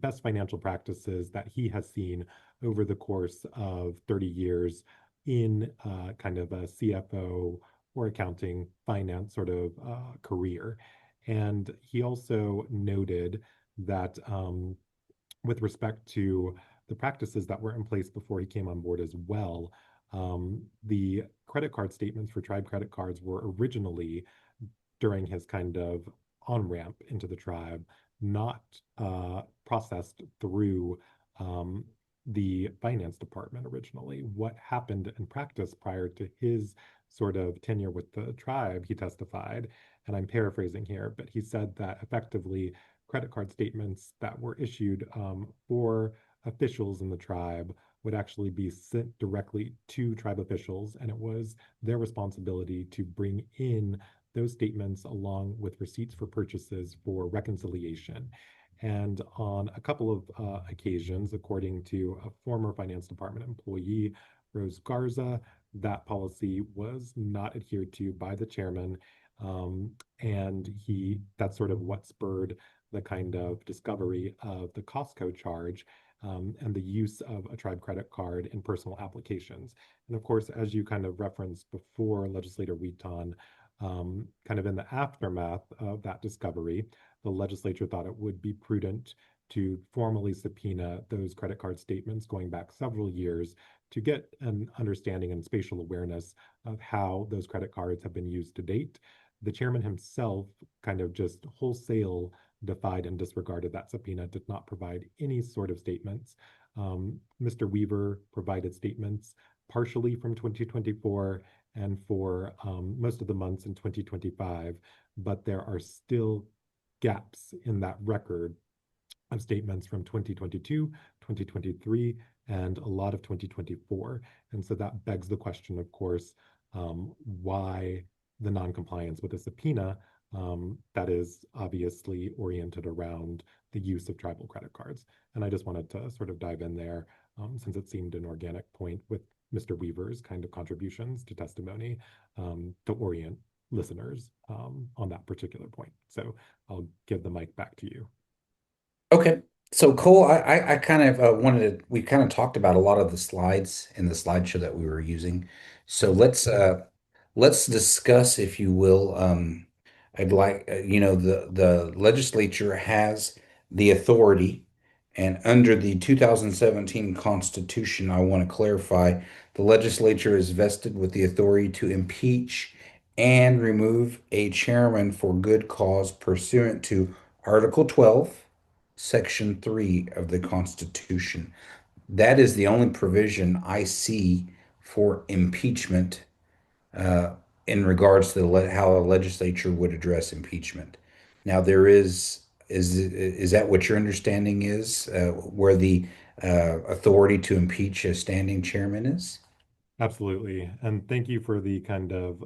best financial practices that he has seen over the course of 30 years in kind of a CFO or accounting finance sort of career. And he also noted that with respect to the practices that were in place before he came on board as well, the credit card statements for Tribe credit cards were originally during his kind of on ramp into the tribe, not processed through um, the finance department originally. What happened in practice prior to his sort of tenure with the tribe, he testified, and I'm paraphrasing here, but he said that effectively credit card statements that were issued for officials in the tribe would actually be sent directly to tribe officials, and it was their responsibility to bring in those statements along with receipts for purchases for reconciliation. And on a couple of occasions, according to a former finance department employee, Rose Garza, that policy was not adhered to by the chairman. And that's sort of what spurred the kind of discovery of the Costco charge and the use of a tribe credit card in personal applications. And of course, as you kind of referenced before, Legislator Wheaton, kind of in the aftermath of that discovery, the legislature thought it would be prudent to formally subpoena those credit card statements going back several years to get an understanding and spatial awareness of how those credit cards have been used to date. The chairman himself kind of just wholesale defied and disregarded that subpoena, did not provide any sort of statements. Mr. Weaver provided statements partially from 2024 and for most of the months in 2025, but there are still gaps in that record of statements from 2022, 2023, and a lot of 2024. And so that begs the question, of course, why the noncompliance with a subpoena that is obviously oriented around the use of tribal credit cards. And I just wanted to sort of dive in there since it seemed an organic point with Mr. Weaver's kind of contributions to testimony to orient listeners on that particular point. So I'll give the mic back to you. Okay. So Cole, I kind of we kind of talked about a lot of the slides in the slideshow that we were using. So let's discuss, if you will. I'd like, the legislature has the authority, and under the 2017 Constitution, I want to clarify, the legislature is vested with the authority to impeach and remove a chairman for good cause pursuant to Article 12, Section 3 of the Constitution. That is the only provision I see for impeachment uh, in regards to how a legislature would address impeachment. Now, is that what your understanding is, where the authority to impeach a standing chairman is? Absolutely. And thank you for the kind of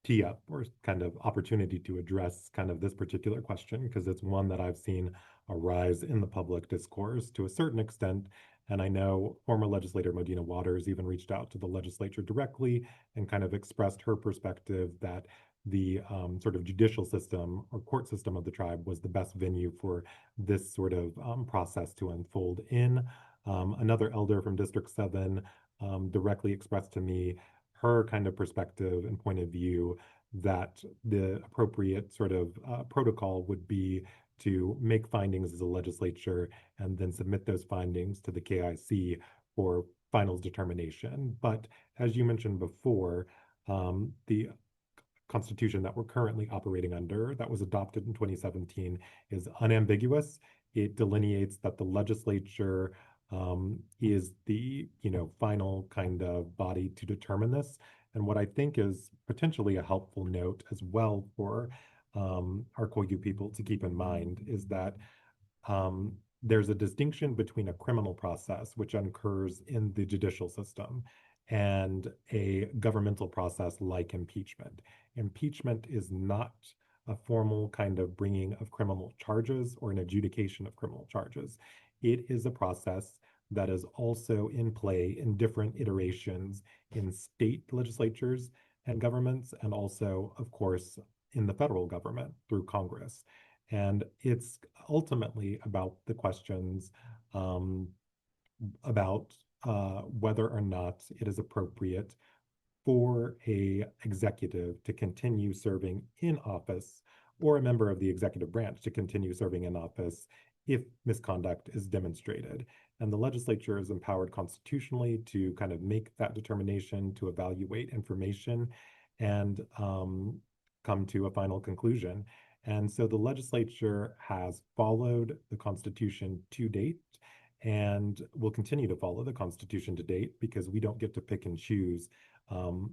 tee up or kind of opportunity to address kind of this particular question, because it's one that I've seen arise in the public discourse to a certain extent. And I know former legislator Modena Waters even reached out to the legislature directly and kind of expressed her perspective that the sort of judicial system or court system of the tribe was the best venue for this sort of process to unfold in. Another elder from District 7 directly expressed to me her kind of perspective and point of view that the appropriate sort of protocol would be to make findings as a legislature and then submit those findings to the KIC for final determination. But as you mentioned before, the constitution that we're currently operating under, that was adopted in 2017, is unambiguous. It delineates that the legislature is the final kind of body to determine this. And what I think is potentially a helpful note as well for our Koigu people to keep in mind is that um, there's a distinction between a criminal process, which occurs in the judicial system, and a governmental process like impeachment. Impeachment is not a formal kind of bringing of criminal charges or an adjudication of criminal charges. It is a process that is also in play in different iterations in state legislatures and governments, and also, of course, in the federal government through Congress. And it's ultimately about the questions um, about whether or not it is appropriate for a executive to continue serving in office or a member of the executive branch to continue serving in office if misconduct is demonstrated. And the legislature is empowered constitutionally to kind of make that determination, to evaluate information, and come to a final conclusion. And so the legislature has followed the Constitution to date and will continue to follow the Constitution to date because we don't get to pick and choose um,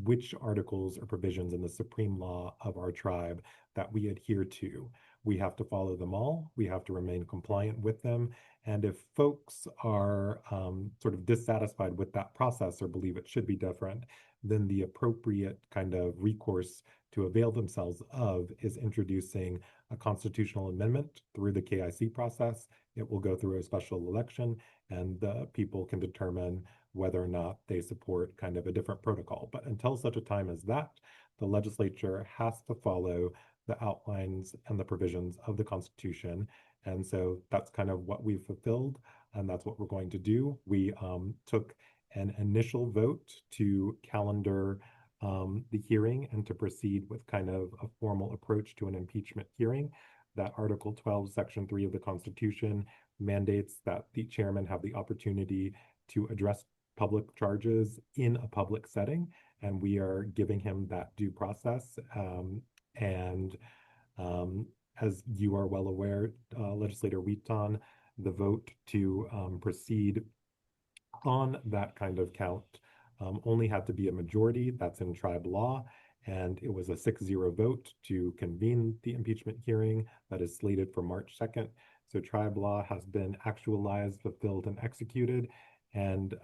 which articles or provisions in the supreme law of our tribe that we adhere to. We have to follow them all. We have to remain compliant with them. And if folks are sort of dissatisfied with that process or believe it should be different, then the appropriate kind of recourse to avail themselves of is introducing a constitutional amendment through the KIC process. It will go through a special election, and the people can determine whether or not they support kind of a different protocol. But until such a time as that, the legislature has to follow the outlines and the provisions of the Constitution. And so that's kind of what we've fulfilled, and that's what we're going to do. We took an initial vote to calendar the hearing and to proceed with kind of a formal approach to an impeachment hearing. That Article 12, Section 3 of the Constitution mandates that the chairman have the opportunity to address public charges in a public setting, and we are giving him that due process. And as you are well aware, Legislator Wheaton, the vote to proceed on that kind of count only had to be a majority. That's in tribe law. And it was a 6-0 vote to convene the impeachment hearing that is slated for March 2nd. So tribe law has been actualized, fulfilled, and executed. And,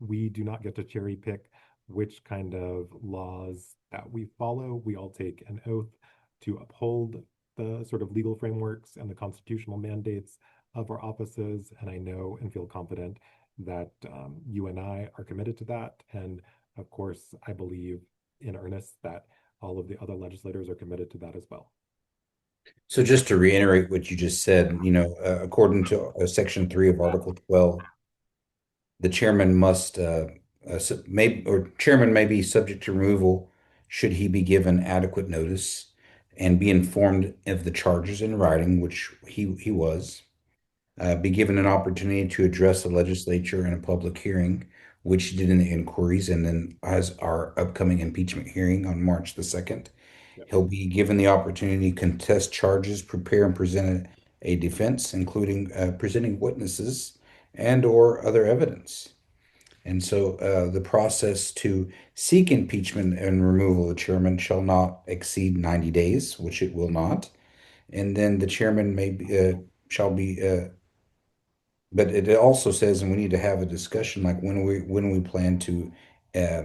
we do not get to cherry pick which kind of laws that we follow. We all take an oath to uphold the sort of legal frameworks and the constitutional mandates of our offices. And I know and feel confident that you and I are committed to that. And of course, I believe in earnest that all of the other legislators are committed to that as well. So just to reiterate what you just said, according to Section 3 of Article 12, the chairman must may or chairman may be subject to removal should he be given adequate notice and be informed of the charges in writing, which he was, be given an opportunity to address the legislature in a public hearing, which he did in the inquiries, and then as our upcoming impeachment hearing on March the 2nd. Yep. He'll be given the opportunity to contest charges, prepare and present a defense, including presenting witnesses and or other evidence. And so the process to seek impeachment and removal of the chairman shall not exceed 90 days, which it will not. And then the chairman may be, shall be, but it also says, and we need to have a discussion like when we plan to uh,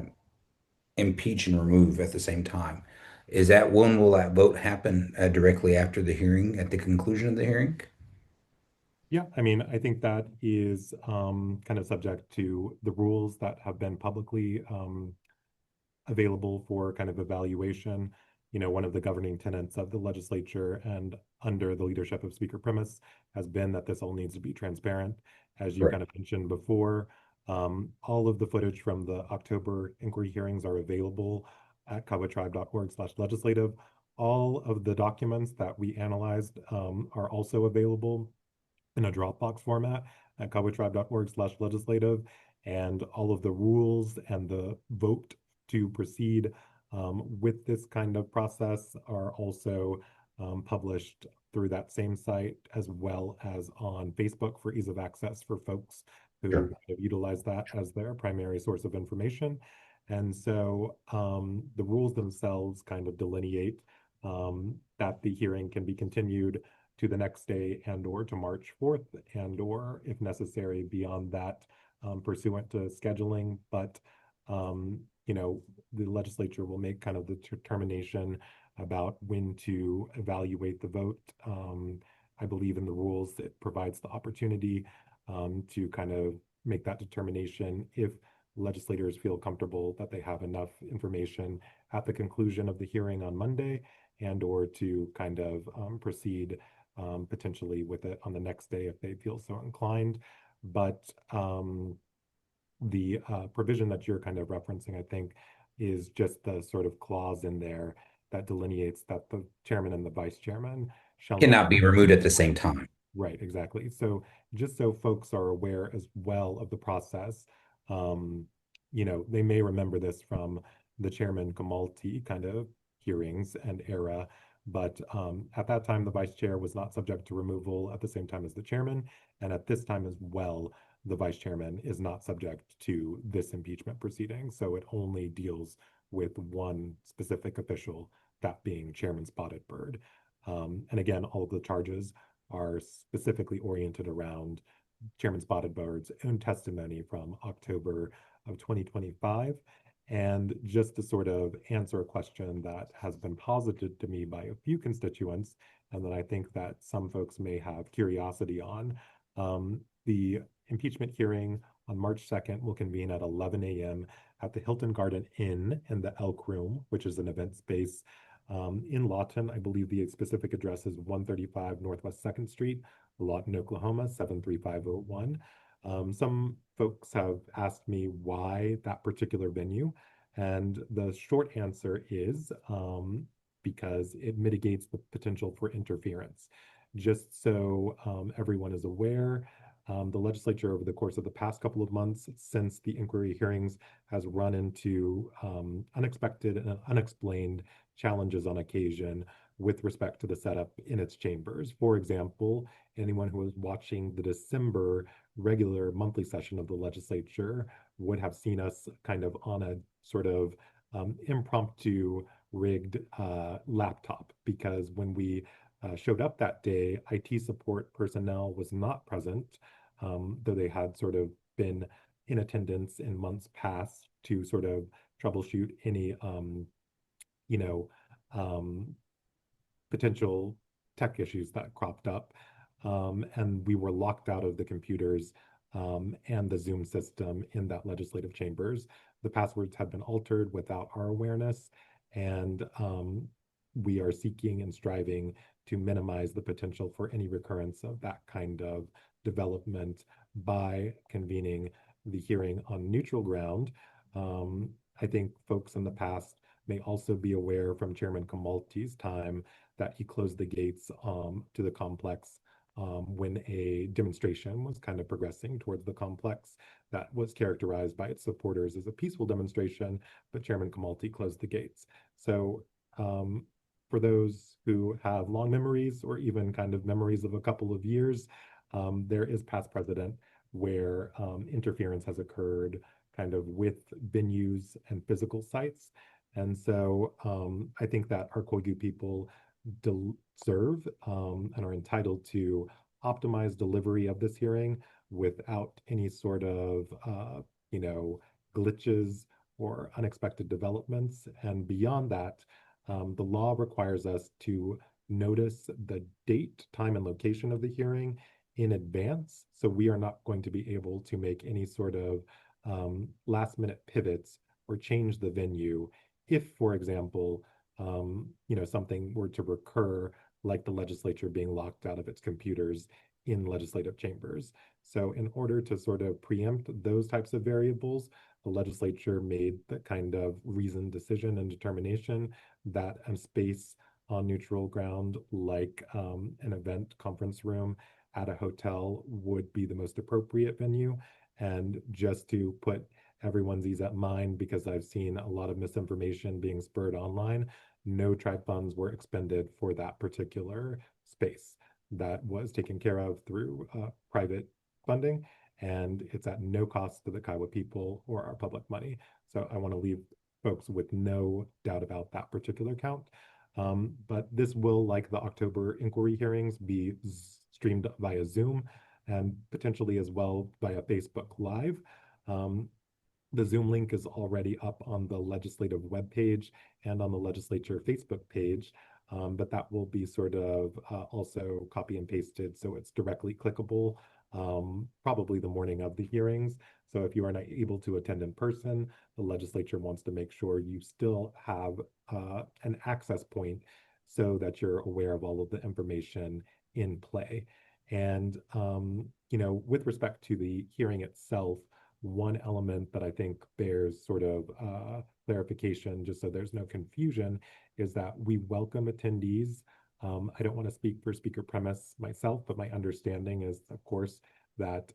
impeach and remove at the same time. Is that when will that vote happen directly after the hearing, at the conclusion of the hearing? Yeah, I mean, I think that is kind of subject to the rules that have been publicly available for kind of evaluation. You know, one of the governing tenets of the legislature and under the leadership of Speaker Primus has been that this all needs to be transparent. As you kind Correct. of mentioned before, all of the footage from the October inquiry hearings are available at kawahtribe.org/legislative. All of the documents that we analyzed are also available in a Dropbox format at kawahtribe.org/legislative. And all of the rules and the vote to proceed with this kind of process are also published through that same site, as well as on Facebook for ease of access for folks who Sure. utilize that as their primary source of information. And so the rules themselves kind of delineate that the hearing can be continued to the next day and or to March 4th and or if necessary beyond that pursuant to scheduling. But you know, the legislature will make kind of the determination about when to evaluate the vote. I believe in the rules it provides the opportunity to kind of make that determination if legislators feel comfortable that they have enough information at the conclusion of the hearing on Monday and or to kind of proceed potentially with it on the next day if they feel so inclined. But the provision that you're kind of referencing, I think, is just the sort of clause in there that delineates that the chairman and the vice chairman shall not. Cannot be removed at the same time. Right, exactly. So just so folks are aware as well of the process, um, you know, they may remember this from the Chairman Kamalti kind of hearings and era, but at that time, the vice chair was not subject to removal at the same time as the chairman. And at this time as well, the vice chairman is not subject to this impeachment proceeding. So it only deals with one specific official, that being Chairman Spotted Bird. And again, all of the charges are specifically oriented around Chairman Spotted Bird's own testimony from October of 2025. And just to sort of answer a question that has been posited to me by a few constituents, and that I think that some folks may have curiosity on, the impeachment hearing on March 2nd will convene at 11 a.m. at the Hilton Garden Inn in the Elk Room, which is an event space in Lawton. I believe the specific address is 135 Northwest 2nd Street, Lawton, Oklahoma, 73501. Some folks have asked me why that particular venue, and the short answer is because it mitigates the potential for interference. Just so everyone is aware, the legislature over the course of the past couple of months since the inquiry hearings has run into unexpected and unexplained challenges on occasion with respect to the setup in its chambers. For example, anyone who was watching the December regular monthly session of the legislature would have seen us kind of on a sort of impromptu rigged laptop, because when we showed up that day, IT support personnel was not present, though they had sort of been in attendance in months past to sort of troubleshoot any you know, um, potential tech issues that cropped up. And we were locked out of the computers and the Zoom system in that legislative chambers. The passwords had been altered without our awareness, and we are seeking and striving to minimize the potential for any recurrence of that kind of development by convening the hearing on neutral ground. I think folks in the past may also be aware from Chairman Kamalti's time that he closed the gates to the complex when a demonstration was kind of progressing towards the complex that was characterized by its supporters as a peaceful demonstration, but Chairman Kamalti closed the gates. So for those who have long memories or even kind of memories of a couple of years, there is past precedent where interference has occurred kind of with venues and physical sites. And so I think that our Koigu people deserve and are entitled to optimize delivery of this hearing without any sort of, you know, glitches or unexpected developments. And beyond that, the law requires us to notice the date, time, and location of the hearing in advance. So we are not going to be able to make any sort of last minute pivots or change the venue if, for example, something were to recur, like the legislature being locked out of its computers in legislative chambers. So in order to sort of preempt those types of variables, the legislature made the kind of reasoned decision and determination that a space on neutral ground, like an event conference room at a hotel, would be the most appropriate venue. And just to put everyone's ease at mind, because I've seen a lot of misinformation being spurred online, no tribe funds were expended for that particular space. That was taken care of through private funding, and it's at no cost to the Kiowa people or our public money. So I want to leave folks with no doubt about that particular count. But this will, like the October inquiry hearings, be streamed via Zoom and potentially as well via Facebook Live. Um, the Zoom link is already up on the legislative webpage and on the legislature Facebook page, but that will be sort of also copy and pasted so it's directly clickable, probably the morning of the hearings. So if you are not able to attend in person, the legislature wants to make sure you still have an access point so that you're aware of all of the information in play. And, with respect to the hearing itself, one element that I think bears sort of clarification, just so there's no confusion, is that we welcome attendees. I don't want to speak for Speaker Premise myself, but my understanding is, of course, that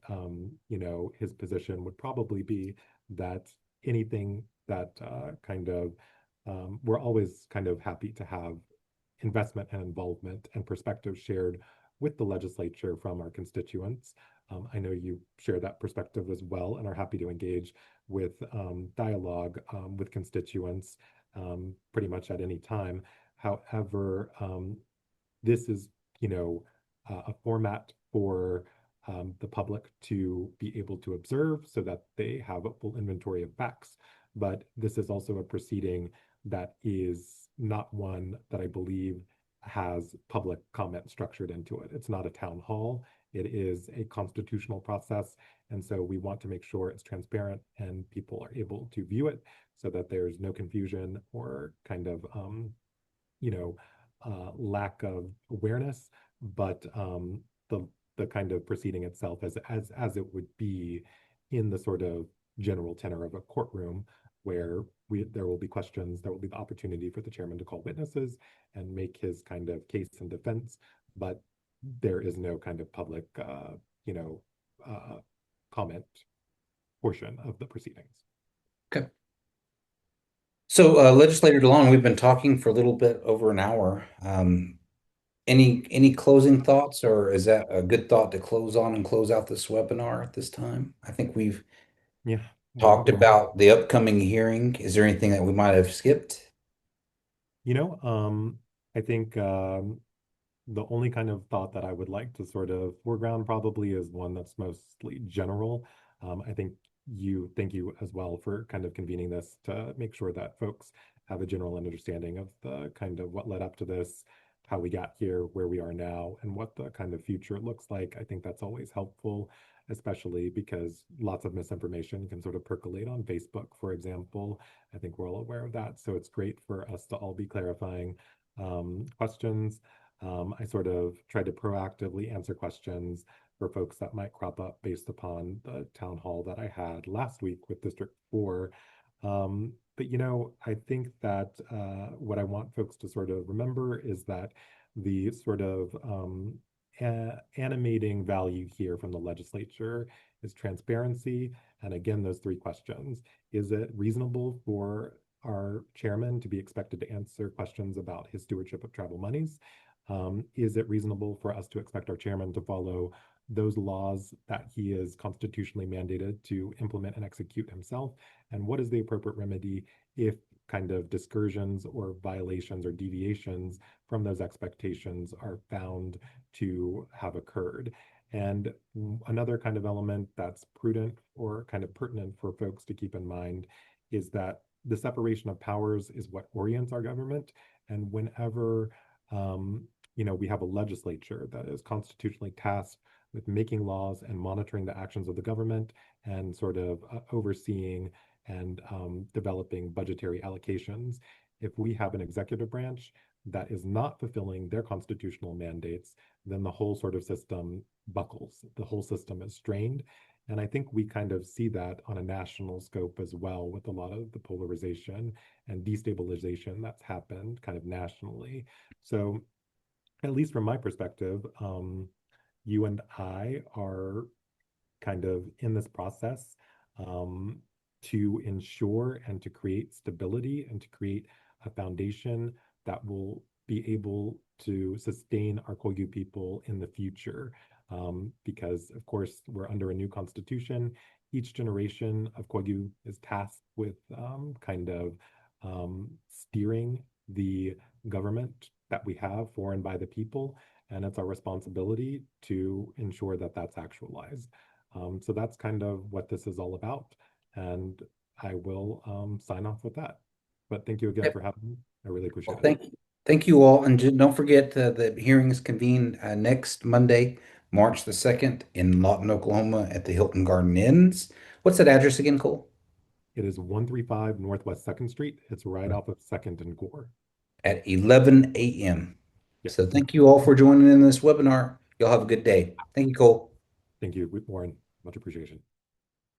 his position would probably be that anything that we're always kind of happy to have investment and involvement and perspective shared with the legislature from our constituents. I know you share that perspective as well and are happy to engage with dialogue with constituents pretty much at any time. However, this is, a format for the public to be able to observe so that they have a full inventory of facts. But this is also a proceeding that is not one that I believe has public comment structured into it. It's not a town hall. It is a constitutional process. And so we want to make sure it's transparent and people are able to view it so that there's no confusion or kind of, lack of awareness. But the kind of proceeding itself, as it would be in the sort of general tenor of a courtroom, where there will be questions, there will be the opportunity for the chairman to call witnesses and make his kind of case and defense, but there is no kind of public, uh, comment portion of the proceedings. Okay. So, Legislator DeLaune, we've been talking for a little bit over an hour. Any closing thoughts, or is that a good thought to close on and close out this webinar at this time? I think we've Yeah, talked about the upcoming hearing. Is there anything that we might have skipped? I think the only kind of thought that I would like to sort of foreground probably is one that's mostly general. I think thank you as well for kind of convening this to make sure that folks have a general understanding of the kind of what led up to this, how we got here, where we are now, and what the kind of future looks like. I think that's always helpful, especially because lots of misinformation can sort of percolate on Facebook, for example. I think we're all aware of that. So it's great for us to all be clarifying questions. I sort of tried to proactively answer questions for folks that might crop up based upon the town hall that I had last week with District 4. But I think that what I want folks to sort of remember is that the sort of animating value here from the legislature is transparency. And again, those three questions. Is it reasonable for our chairman to be expected to answer questions about his stewardship of travel monies? Is it reasonable for us to expect our chairman to follow those laws that he is constitutionally mandated to implement and execute himself? And what is the appropriate remedy if kind of discursions or violations or deviations from those expectations are found to have occurred? And another kind of element that's prudent or kind of pertinent for folks to keep in mind is that the separation of powers is what orients our government. And whenever we have a legislature that is constitutionally tasked with making laws and monitoring the actions of the government and sort of overseeing and developing budgetary allocations. If we have an executive branch that is not fulfilling their constitutional mandates, then the whole sort of system buckles. The whole system is strained. And I think we kind of see that on a national scope as well with a lot of the polarization and destabilization that's happened kind of nationally. So, at least from my perspective, you and I are kind of in this process um, to ensure and to create stability and to create a foundation that will be able to sustain our Koyu people in the future. Because, of course, we're under a new constitution. Each generation of Koyu is tasked with kind of steering the government that we have for and by the people. And it's our responsibility to ensure that that's actualized. So that's kind of what this is all about. And I will sign off with that. But thank you again for Yep. having me. I really Well, appreciate it. thank you all. And don't forget the hearing is convened next Monday, March the 2nd in Lawton, Oklahoma at the Hilton Garden Inns. What's that address again, Cole? It is 135 Northwest 2nd Street. It's right off of 2nd and Gore. At 11 a.m. So Yes. thank you all for joining in this webinar. Y'all have a good day. Thank you, Cole. Thank you, Warren. Much appreciation.